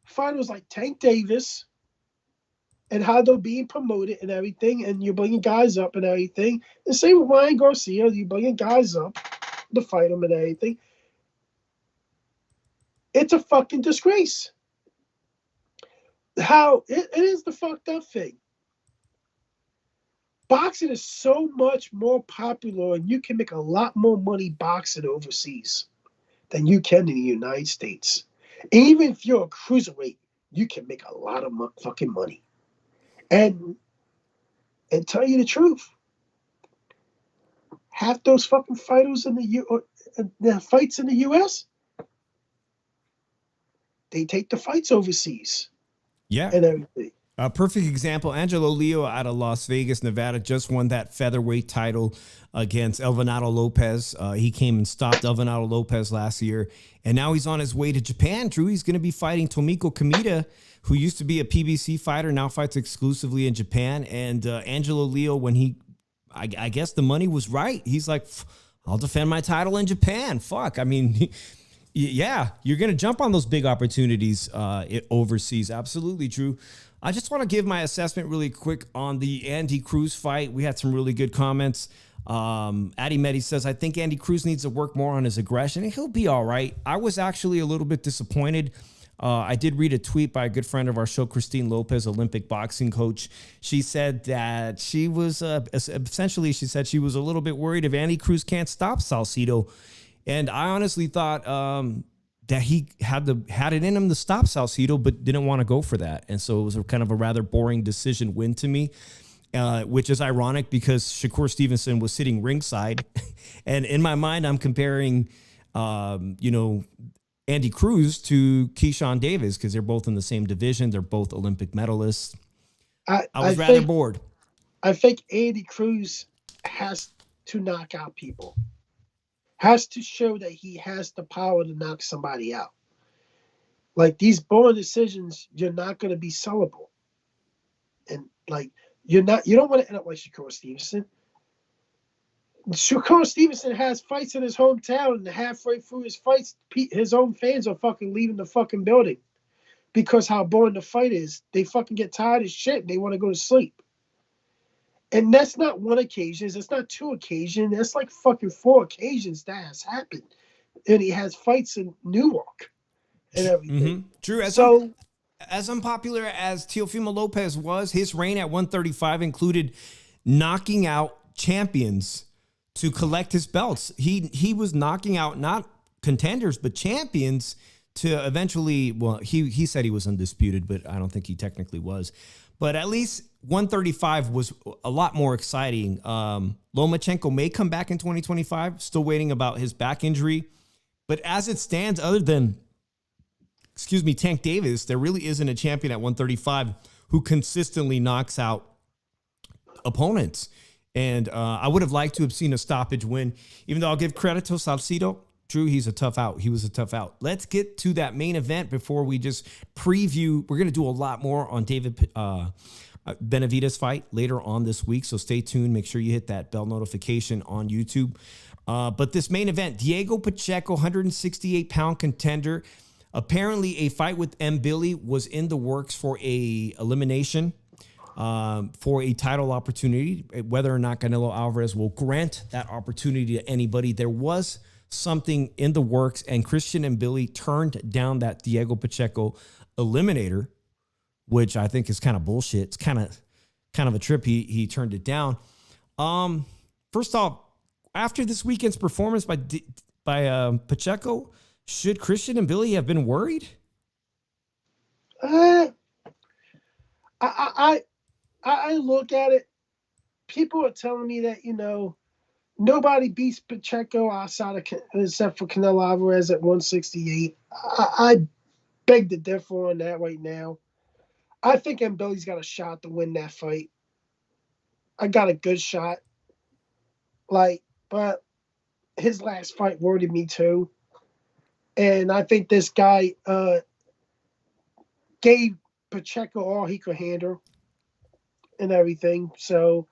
fighters like Tank Davis and how they're being promoted and everything, and you're bringing guys up and everything. The same with Ryan Garcia, you're bringing guys up to fight them and everything. It's a fucking disgrace. How it is the fucked up thing. Boxing is so much more popular, and you can make a lot more money boxing overseas than you can in the United States. And even if you're a cruiserweight, you can make a lot of fucking money. And tell you the truth, half those fucking fighters in the fights in the U.S., they take the fights overseas. Yeah. And everything. A perfect example, Angelo Leo out of Las Vegas, Nevada, just won that featherweight title against Elvinato Lopez. He came and stopped Elvinato Lopez last year, and now he's on his way to Japan. Drew, he's going to be fighting Tomiko Kamita, who used to be a PBC fighter, now fights exclusively in Japan. And Angelo Leo, when I guess the money was right, he's like, I'll defend my title in Japan. Fuck, I mean... Yeah, you're going to jump on those big opportunities overseas. Absolutely true. I just want to give my assessment really quick on the Andy Cruz fight. We had some really good comments. Addy Medi says, I think Andy Cruz needs to work more on his aggression, and he'll be all right. I was actually a little bit disappointed. I did read a tweet by a good friend of our show, Christine Lopez, Olympic boxing coach. She said that she was, essentially, she said she was a little bit worried if Andy Cruz can't stop Salcido. And I honestly thought that he had it in him to stop Salcido, but didn't want to go for that. And so it was kind of a rather boring decision win to me, which is ironic because Shakur Stevenson was sitting ringside. And in my mind, I'm comparing, Andy Cruz to Keyshawn Davis because they're both in the same division. They're both Olympic medalists. I was rather bored. I think Andy Cruz has to knock out people. Has to show that he has the power to knock somebody out. Like these boring decisions, you're not going to be sellable. And like, you don't want to end up like Shakur Stevenson. Shakur Stevenson has fights in his hometown, and halfway through his fights, his own fans are fucking leaving the fucking building because how boring the fight is. They fucking get tired as shit and they want to go to sleep. And that's not one occasion. It's not two occasions. That's like fucking 4 occasions that has happened. And he has fights in Newark and everything. Mm-hmm. True. As unpopular as Teofimo Lopez was, his reign at 135 included knocking out champions to collect his belts. He was knocking out not contenders, but champions to eventually, well, he said he was undisputed, but I don't think he technically was. But at least 135 was a lot more exciting. Lomachenko may come back in 2025. Still waiting about his back injury. But as it stands, other than, Tank Davis, there really isn't a champion at 135 who consistently knocks out opponents. And I would have liked to have seen a stoppage win, even though I'll give credit to Salcido. Drew, he's a tough out. He was a tough out. Let's get to that main event before we just preview. We're going to do a lot more on David Benavidez fight later on this week, so stay tuned. Make sure you hit that bell notification on YouTube. But this main event, Diego Pacheco, 168-pound contender. Apparently, a fight with M. Billy was in the works for a elimination for a title opportunity. Whether or not Canelo Alvarez will grant that opportunity to anybody, there was something in the works, and Christian and Billy turned down that Diego Pacheco eliminator, which I think is kind of bullshit. It's kind of a trip. He turned it down. First off, after this weekend's performance by Pacheco, should Christian and Billy have been worried? I look at it. People are telling me that nobody beats Pacheco except for Canelo Alvarez at 168. I beg to differ on that right now. I think Billy's got a shot to win that fight. I got a good shot. But his last fight worried me too. And I think this guy gave Pacheco all he could handle and everything. So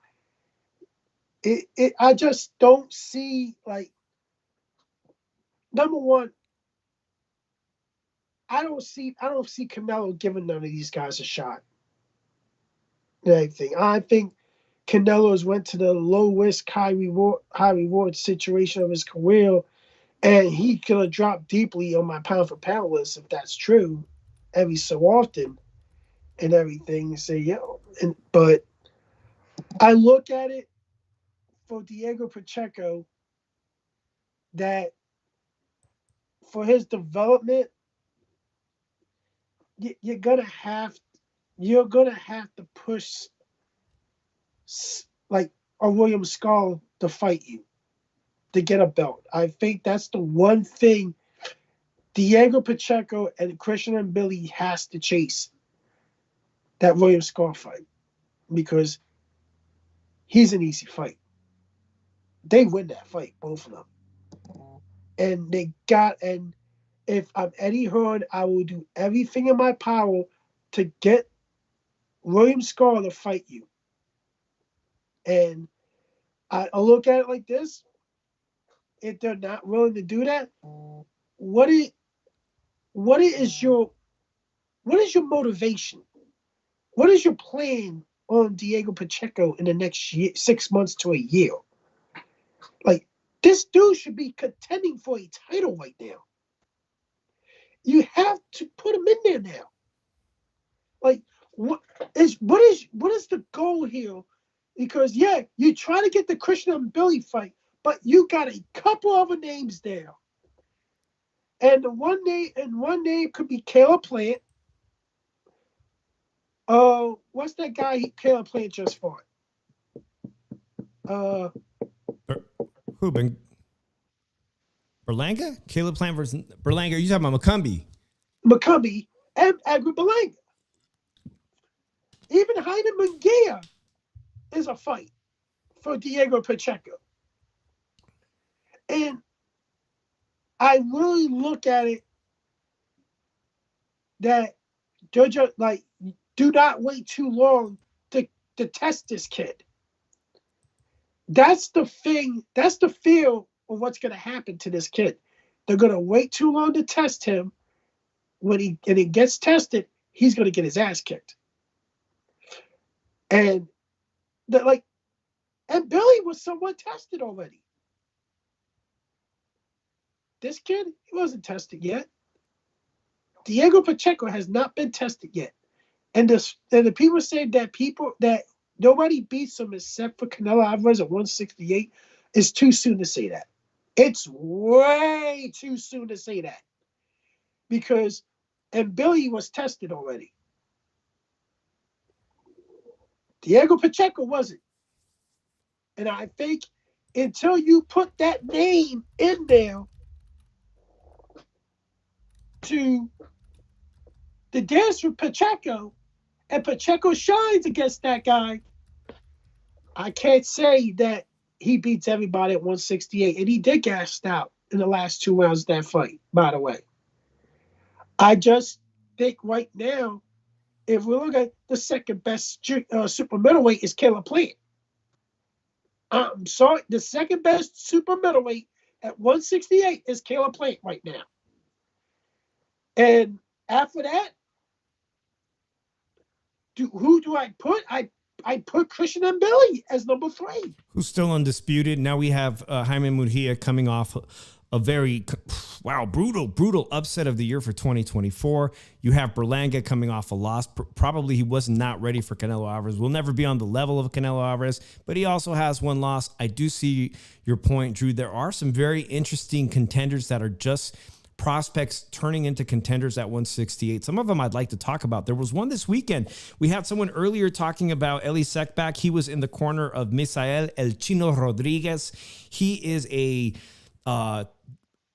I just don't see, like, number one, I don't see Canelo giving none of these guys a shot. And everything. I think Canelo's went to the lowest high reward situation of his career, and he could have dropped deeply on my pound for pound list if that's true, every so often, and everything. So but I look at it for Diego Pacheco that for his development, you're gonna have to push like a William Skull to fight you to get a belt. I think that's the one thing Diego Pacheco and Christian and Billy has to chase, that William Skull fight, because he's an easy fight. They win that fight, both of them. And if I'm Eddie Hearn, I will do everything in my power to get William Skull to fight you. And I look at it like this: if they're not willing to do that, what is your motivation? What is your plan on Diego Pacheco in the next 6 months to a year? Like, this dude should be contending for a title right now. You have to put him in there now. Like, what is the goal here? Because you try to get the Christian and Billy fight, but you got a couple other names there. And one name could be Caleb Plant. What's that guy Caleb Plant just fought? Who been Berlanga? Caleb Plant versus Berlanga. Are you talking about McCumbee? McCumbee and Edgar Berlanga. Even Heine Munguia is a fight for Diego Pacheco. And I really look at it that they're just like, do not wait too long to test this kid. That's the thing. That's the feel of what's going to happen to this kid. They're going to wait too long to test him. When he gets tested, he's going to get his ass kicked. And Billy was somewhat tested already. This kid, he wasn't tested yet. Diego Pacheco has not been tested yet. And the people say that nobody beats him except for Canelo Alvarez at 168. It's too soon to say that. It's way too soon to say that. Because Billy was tested already. Diego Pacheco wasn't. And I think until you put that name in there to the dance with Pacheco, and Pacheco shines against that guy, I can't say that he beats everybody at 168. And he did gassed out in the last 2 rounds of that fight, by the way. I just think right now, if we look at the second best super middleweight is Caleb Plant. I'm sorry, the second best super middleweight at 168 is Caleb Plant right now. And after that, who do I put? I put Christian and Billy as number 3. Who's still undisputed. Now we have Jaime Mujia coming off a very, brutal upset of the year for 2024. You have Berlanga coming off a loss. Probably he was not ready for Canelo Alvarez. Will never be on the level of Canelo Alvarez, but he also has one loss. I do see your point, Drew. There are some very interesting contenders that are just prospects turning into contenders at 168. Some of them I'd like to talk about. There was one this weekend. We had someone earlier talking about Eli Sekbak. He was in the corner of Misael El Chino Rodriguez. He is a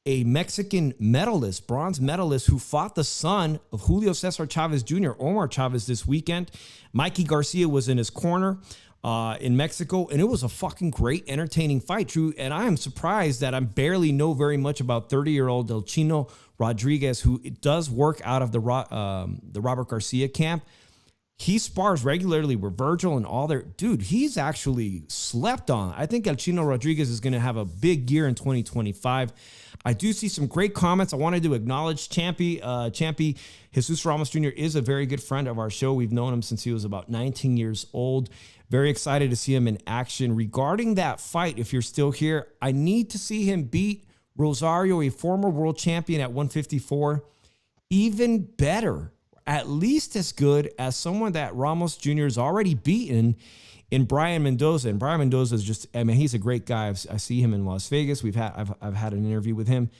Mexican medalist, bronze medalist, who fought the son of Julio Cesar Chavez Jr., Omar Chavez, this weekend. Mikey Garcia was in his corner. in Mexico, and it was a fucking great, entertaining fight, Drew. And I am surprised that I barely know very much about 30-year-old El Chino Rodriguez, who does work out of the Robert Garcia camp. He spars regularly with Virgil and all their... Dude, he's actually slept on. I think El Chino Rodriguez is going to have a big year in 2025. I do see some great comments. I wanted to acknowledge Champy. Champy, Jesus Ramos Jr. is a very good friend of our show. We've known him since he was about 19 years old. Very excited to see him in action. Regarding that fight, if you're still here, I need to see him beat Rosario, a former world champion at 154. Even better, at least as good as someone that Ramos Jr. has already beaten in Brian Mendoza. And Brian Mendoza is just, I mean, he's a great guy. I see him in Las Vegas. I've had an interview with him.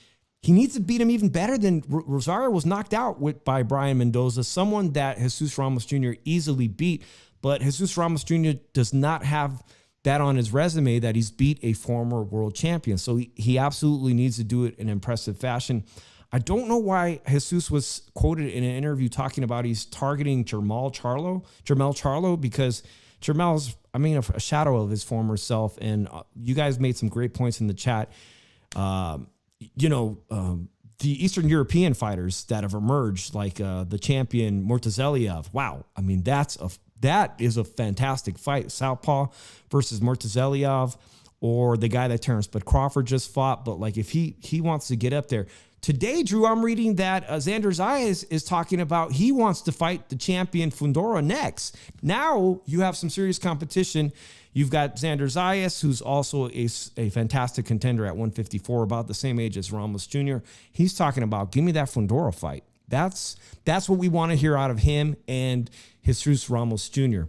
He needs to beat him even better than Rosario was knocked out by Brian Mendoza, someone that Jesus Ramos Jr. easily beat. But Jesus Ramos Jr. does not have that on his resume that he's beat a former world champion. So he absolutely needs to do it in impressive fashion. I don't know why Jesus was quoted in an interview talking about he's targeting Jermall Charlo, because Jermall's, I mean, a shadow of his former self. And you guys made some great points in the chat. The Eastern European fighters that have emerged, like the champion Mortazeliyev. Wow. I mean, that is a fantastic fight. Southpaw versus Mortazeliyev, or the guy that Terrence Bud Crawford just fought. But like, if he wants to get up there. Today, Drew, I'm reading that Xander Zayas is talking about he wants to fight the champion Fundora next. Now you have some serious competition. You've got Xander Zayas, who's also a fantastic contender at 154, about the same age as Ramos Jr. He's talking about, give me that Fundora fight. That's what we want to hear out of him and Jesus Ramos Jr.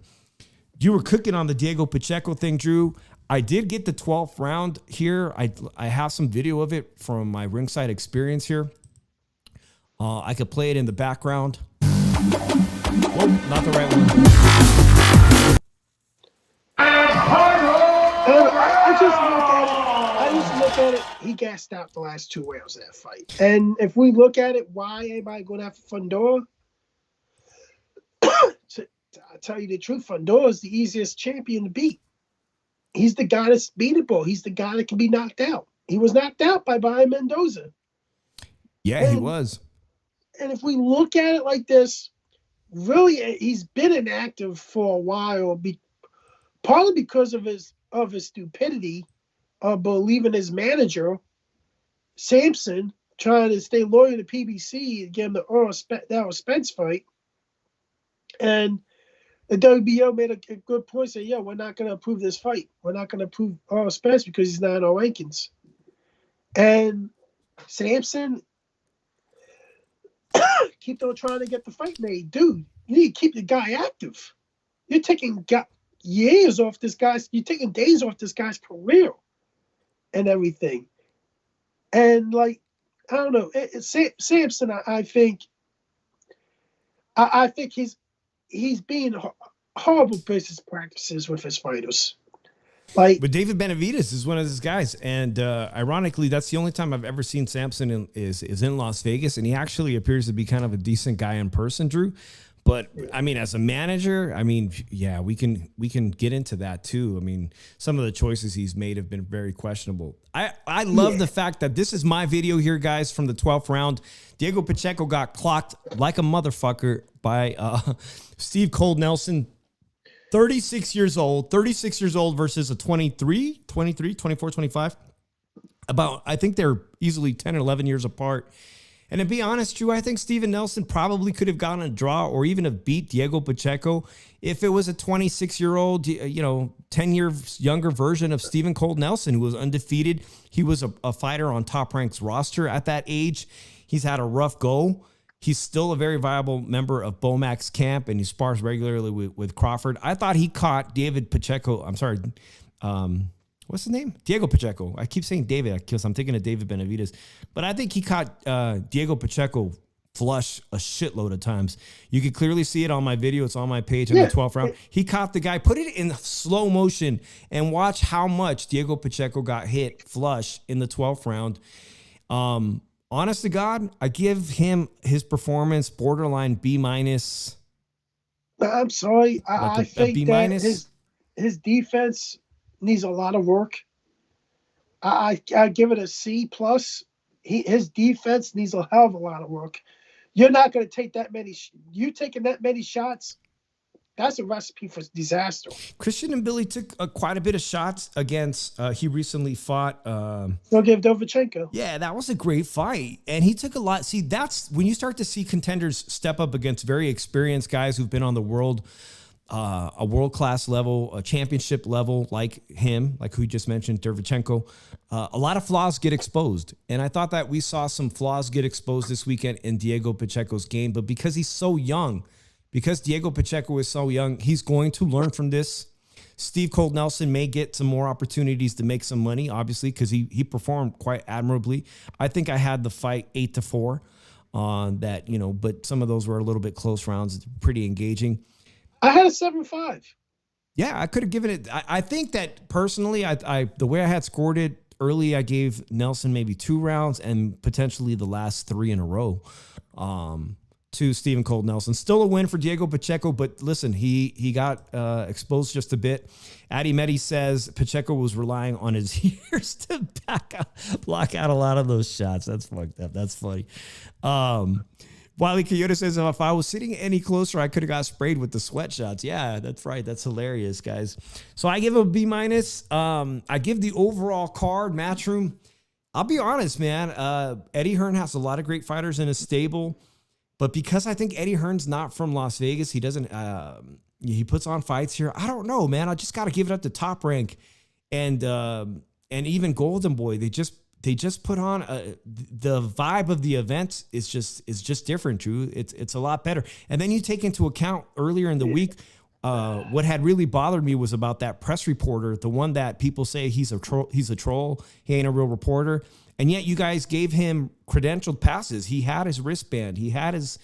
You were cooking on the Diego Pacheco thing, Drew. I did get the 12th round here. I have some video of it from my ringside experience here. I could play it in the background. Oh, not the right one. I just look at it. He gassed out the last 2 rounds of that fight. And if we look at it, why everybody going after Fundora? I tell you the truth, Fundora is the easiest champion to beat. He's the guy that's beatable. He's the guy that can be knocked out. He was knocked out by Brian Mendoza. Yeah, he was. And if we look at it like this, really, he's been inactive for a while, partly because of his stupidity of believing his manager, Sampson, trying to stay loyal to PBC and give him the Earl Spence fight. And the WBO made a good point, saying, we're not going to approve this fight. We're not going to approve Earl Spence because he's not in our rankings. And Sampson keep on trying to get the fight made. Dude, you need to keep the guy active. You're taking years off this guy's, you're taking days off this guy's career and everything. And, like, I don't know. Sampson, I think he's being horrible business practices with his fighters. But David Benavidez is one of those guys, and ironically, that's the only time I've ever seen Sampson is in Las Vegas, and he actually appears to be kind of a decent guy in person, Drew. But I mean, as a manager, I mean, yeah, we can get into that too. I mean, some of the choices he's made have been very questionable. I love the fact that this is my video here, guys, from the 12th round. Diego Pacheco got clocked like a motherfucker by Steve Cold Nelson. 36 years old versus a 24, 25. I think they're easily 10 or 11 years apart. And to be honest, Drew, I think Steven Nelson probably could have gotten a draw or even have beat Diego Pacheco if it was a 26-year-old, 10 years younger version of Stephen Cold Nelson, who was undefeated. He was a fighter on Top Rank's roster at that age. He's had a rough go. He's still a very viable member of Bomac's camp, and he spars regularly with Crawford. I thought he caught David Pacheco. I'm sorry. What's his name? Diego Pacheco. I keep saying David because I'm thinking of David Benavidez. But I think he caught Diego Pacheco flush a shitload of times. You can clearly see it on my video. It's on my page in the 12th round. He caught the guy, put it in slow motion, and watch how much Diego Pacheco got hit flush in the 12th round. Honest to God, I give him his performance borderline B-. I'm sorry. I think B-. his defense needs a lot of work. I give it a C plus. His defense needs a hell of a lot of work. You're not going to take that many. You taking that many shots, that's a recipe for disaster. Christian and Billy took quite a bit of shots against. He recently fought. Don't give Dovchenko. Yeah, that was a great fight, and he took a lot. See, that's when you start to see contenders step up against very experienced guys who've been on the a world-class level, a championship level, like him, like who you just mentioned, Derevchenko. A lot of flaws get exposed. And I thought that we saw some flaws get exposed this weekend in Diego Pacheco's game. But because he's so young, because Diego Pacheco is so young, he's going to learn from this. Steve Cold Nelson may get some more opportunities to make some money, obviously, because he performed quite admirably. I think I had the fight 8-4 on that, but some of those were a little bit close rounds. It's pretty engaging. I had a 7-5. Yeah, I could have given it. I think that personally, I the way I had scored it early, I gave Nelson maybe 2 rounds and potentially the last 3 in a row to Stephen Cold Nelson. Still a win for Diego Pacheco, but listen, he got exposed just a bit. Addy Medi says Pacheco was relying on his ears to block out a lot of those shots. That's fucked up. That's funny. Wiley Coyote says, if I was sitting any closer, I could have got sprayed with the sweatshots. Yeah, that's right. That's hilarious, guys. So I give him a B-. I give the overall card, Matchroom. I'll be honest, man. Eddie Hearn has a lot of great fighters in his stable. But because I think Eddie Hearn's not from Las Vegas, he doesn't, he puts on fights here. I don't know, man. I just got to give it up to Top Rank and even Golden Boy. They just put on the vibe of the event is just different, Drew. It's a lot better. And then you take into account earlier in the week, what had really bothered me was about that press reporter, the one that people say he's a troll. He ain't a real reporter. And yet you guys gave him credentialed passes. He had his wristband. He had his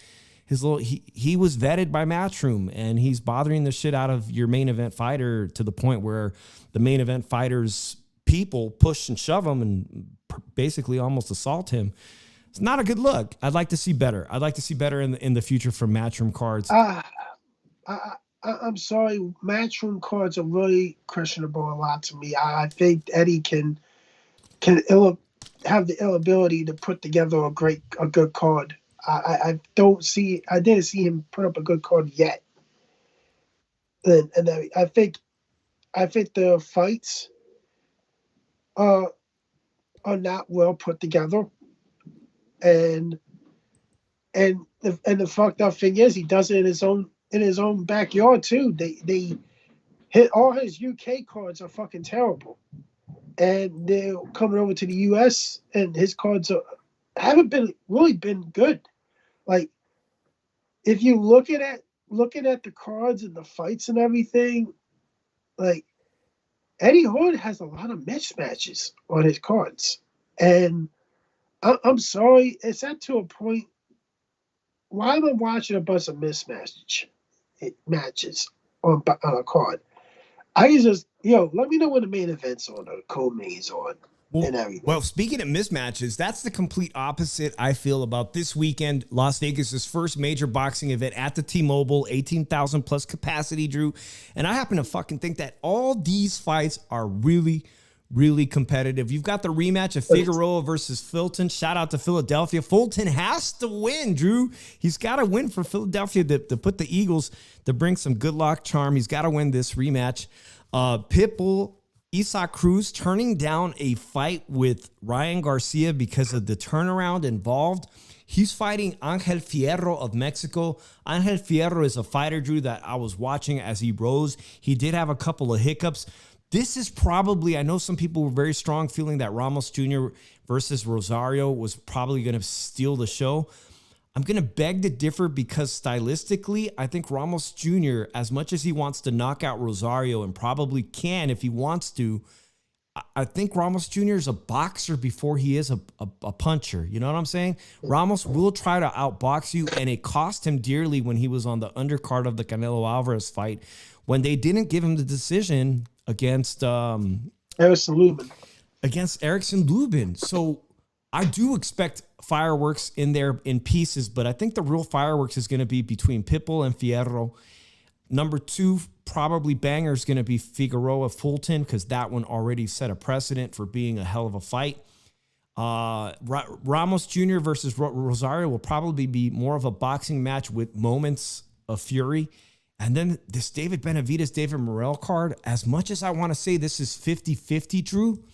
little, he was vetted by Matchroom, and he's bothering the shit out of your main event fighter to the point where the main event fighter's people push and shove him and basically almost assault him. It's not a good look. I'd like to see better. I'd like to see better in the future from Matchroom cards. I'm sorry. Matchroom cards are really questionable a lot to me. I think Eddie can have the ability to put together a good card. I didn't see him put up a good card yet. And I think the fights are not well put together, and the fucked up thing is he does it in his own backyard too. They hit all his UK cards are fucking terrible, and they're coming over to the US and his cards haven't really been good. Like if you looking at the cards and the fights and everything, like Eddie Hearn has a lot of mismatches on his cards. And I'm sorry, it's at to a point. Why am I watching a bunch of matches on a card? I just, let me know when the main event's on or the co-main's on and everything. Well, speaking of mismatches, that's the complete opposite I feel about this weekend. Las Vegas' first major boxing event at the T-Mobile, 18,000 plus capacity, Drew. And I happen to fucking think that all these fights are really, really competitive. You've got the rematch of Figueroa versus Fulton. Shout out to Philadelphia. Fulton has to win, Drew. He's got to win for Philadelphia to put the Eagles, to bring some good luck charm. He's got to win this rematch. Pitbull, Isaac Cruz turning down a fight with Ryan Garcia because of the turnaround involved. He's fighting Angel Fierro of Mexico. Angel Fierro is a fighter, Drew, that I was watching as he rose. He did have a couple of hiccups. This is probably, I know some people were very strong feeling that Ramos Jr. versus Rosario was probably going to steal the show. I'm going to beg to differ because stylistically, I think Ramos Jr., as much as he wants to knock out Rosario and probably can if he wants to, I think Ramos Jr. is a boxer before he is a puncher. You know what I'm saying? Ramos will try to outbox you, and it cost him dearly when he was on the undercard of the Canelo Alvarez fight when they didn't give him the decision against Erickson Lubin. So I do expect fireworks in there in pieces, but I think the real fireworks is going to be between Pitbull and Fierro. Number 2, probably banger, is going to be Figueroa Fulton, because that one already set a precedent for being a hell of a fight. Ramos Jr. versus Rosario will probably be more of a boxing match with moments of fury. And then this David Benavidez, David Morrell card, as much as I want to say this is 50-50, Drew,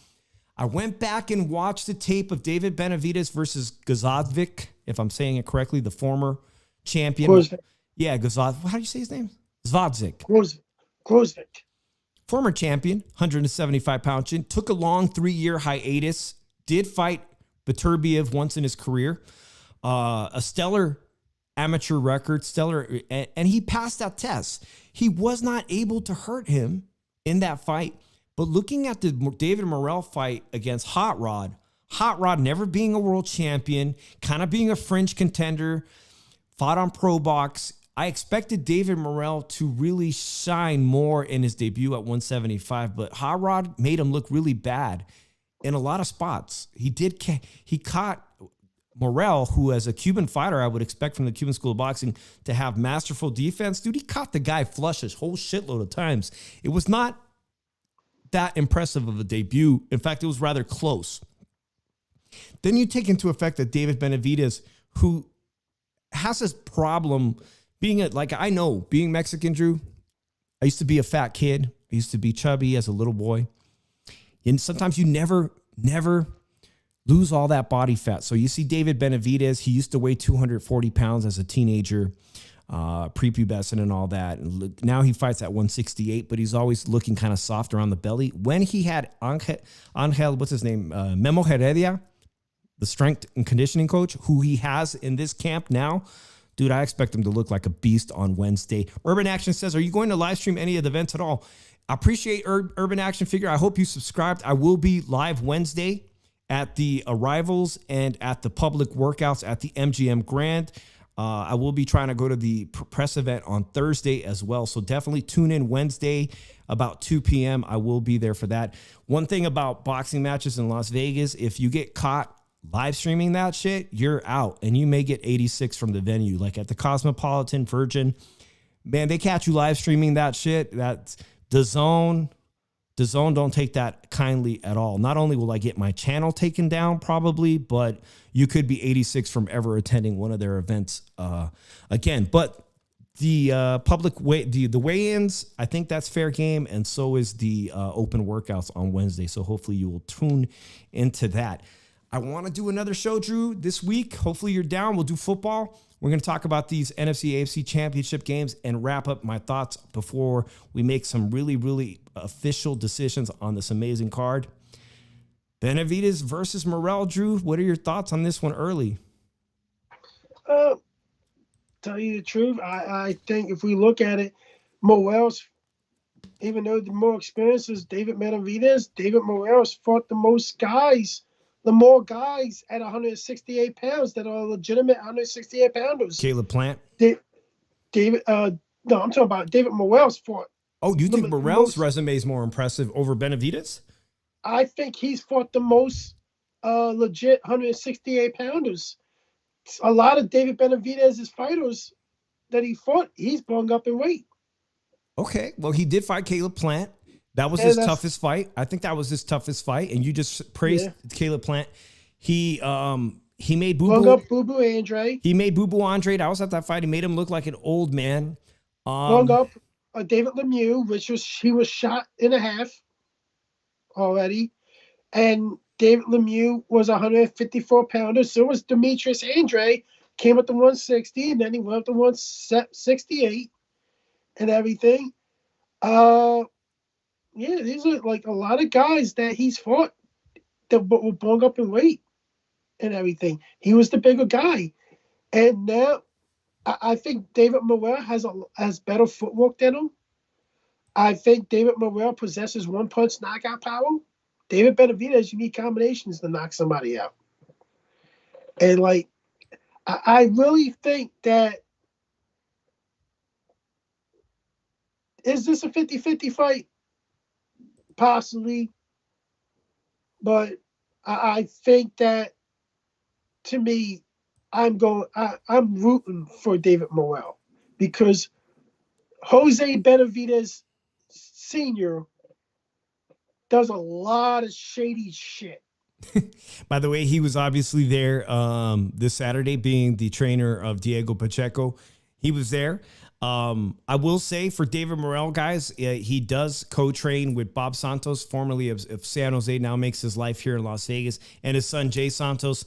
I went back and watched the tape of David Benavidez versus Gazadvik, if I'm saying it correctly, the former champion. Grozvic. Yeah, Gazad. How do you say his name? Zvadzik. Grozvic. Former champion, 175-pound chin, took a long 3-year hiatus, did fight Beterbiev once in his career, a stellar amateur record, and he passed that test. He was not able to hurt him in that fight, but looking at the David Morrell fight against Hot Rod never being a world champion, kind of being a fringe contender, fought on Pro Box. I expected David Morrell to really shine more in his debut at 175, but Hot Rod made him look really bad in a lot of spots. He caught Morrell, who as a Cuban fighter, I would expect from the Cuban School of Boxing to have masterful defense. Dude, he caught the guy flush a whole shitload of times. It was not that impressive of a debut. In fact, it was rather close. Then you take into effect that David Benavidez, who has this problem being being Mexican, Drew, I used to be a fat kid. I used to be chubby as a little boy. And sometimes you never lose all that body fat. So you see David Benavidez, he used to weigh 240 pounds as a teenager, prepubescent and all that. And now he fights at 168, but he's always looking kind of soft around the belly. When he had Angel, what's his name? Memo Heredia, the strength and conditioning coach, who he has in this camp now, dude, I expect him to look like a beast on Wednesday. Urban Action says, are you going to live stream any of the events at all? I appreciate Urban Action Figure. I hope you subscribed. I will be live Wednesday at the arrivals and at the public workouts at the MGM Grand. I will be trying to go to the press event on Thursday as well. So definitely tune in Wednesday about 2 p.m. I will be there for that. One thing about boxing matches in Las Vegas, if you get caught live streaming that shit, you're out, and you may get 86 from the venue. Like at the Cosmopolitan Virgin, man, they catch you live streaming that shit. That's DAZN don't take that kindly at all. Not only will I get my channel taken down probably, but you could be 86 from ever attending one of their events again. But the public the weigh-ins, I think that's fair game, and so is the open workouts on Wednesday. So hopefully you will tune into that. I want to do another show, Drew, this week. Hopefully you're down. We'll do football. We're going to talk about these NFC, AFC championship games and wrap up my thoughts before we make some really, really official decisions on this amazing card. Benavidez versus Morrell, Drew. What are your thoughts on this one early? Tell you the truth, I think if we look at it, Morrell's, even though the more experience is David Benavidez, David Morrell's fought the more guys at 168 pounds that are legitimate 168 pounders. Caleb Plant? No, I'm talking about David Morrell's fought. Oh, you think Morrell's resume is more impressive over Benavidez? I think he's fought the most legit 168 pounders. A lot of David Benavidez's fighters that he fought, he's blown up in weight. Okay, well, he did fight Caleb Plant. That was his toughest fight. I think that was his toughest fight, and you just praised Caleb Plant. He made Boo Boo Andre. He made Boo Boo Andre. I was at that fight. He made him look like an old man. Hung up David Lemieux, he was shot in a half already, and David Lemieux was 154 pounders. So was Demetrius Andre. Came up to 160, and then he went up to 168 and everything. Yeah, these are like a lot of guys that he's fought that were blown up in weight and everything. He was the bigger guy. And now I think David Morrell has better footwork than him. I think David Morrell possesses one-punch knockout power. David Benavidez unique combinations to knock somebody out. And, I really think that is this a 50-50 fight? Possibly, but I think that, to me, I'm rooting for David Morrell because Jose Benavidez Sr. does a lot of shady shit. By the way, he was obviously there this Saturday, being the trainer of Diego Pacheco. He was there. I will say for David Morrell, guys, he does co-train with Bob Santos, formerly of San Jose, now makes his life here in Las Vegas, and his son, Jay Santos.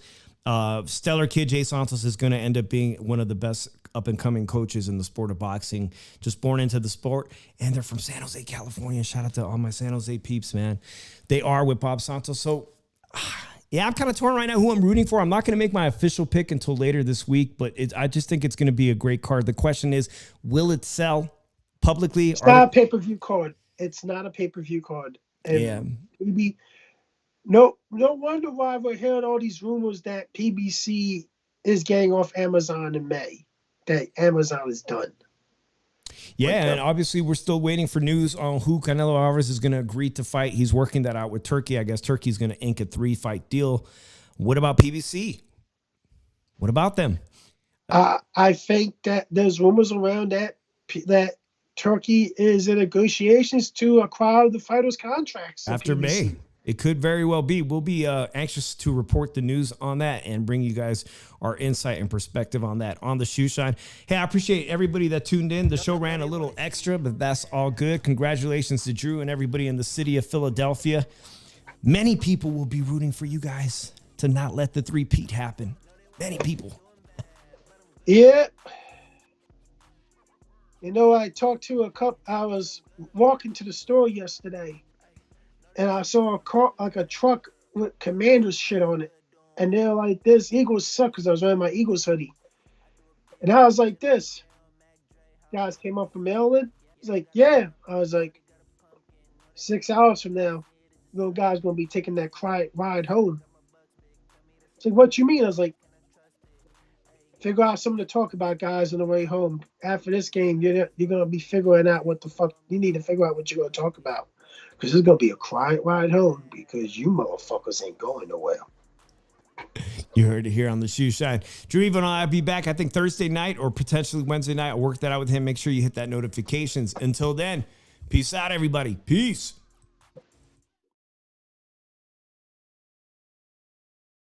Stellar kid Jay Santos is going to end up being one of the best up-and-coming coaches in the sport of boxing, just born into the sport, and they're from San Jose, California. Shout out to all my San Jose peeps, man. They are with Bob Santos, so yeah, I'm kind of torn right now who I'm rooting for. I'm not going to make my official pick until later this week, but I just think it's going to be a great card. The question is, will it sell publicly? It's not a pay-per-view card. It's not a pay-per-view card. And yeah. Maybe no wonder why we're hearing all these rumors that PBC is getting off Amazon in May. That Amazon is done. Yeah, and obviously we're still waiting for news on who Canelo Alvarez is going to agree to fight. He's working that out with Turkey. I guess Turkey's going to ink a 3-fight deal. What about PBC? What about them? I think that there's rumors around that Turkey is in negotiations to acquire the fighters' contracts after May. It could very well be. We'll be anxious to report the news on that and bring you guys our insight and perspective on that on the Shoe Shine. Hey, I appreciate everybody that tuned in. The show ran a little extra, but that's all good. Congratulations to Drew and everybody in the city of Philadelphia. Many people will be rooting for you guys to not let the three-peat happen. Many people. Yeah. You know, I talked to a couple. I was walking to the store yesterday, and I saw a car, like a truck with Commanders shit on it. And they're like, this Eagles suck, because I was wearing my Eagles hoodie. And I was like, this. Guys came up from Maryland. He's like, yeah. I was like, 6 hours from now, little guy's going to be taking that ride home. He's like, what you mean? I was like, figure out something to talk about, guys, on the way home. After this game, you're going to be figuring out what the fuck. You need to figure out what you're going to talk about. Because it's going to be a quiet ride home, because you motherfuckers ain't going nowhere. You heard it here on the Shoe Shine. Drew Evo and I'll be back, I think, Thursday night or potentially Wednesday night. I'll work that out with him. Make sure you hit that notifications. Until then, peace out, everybody. Peace.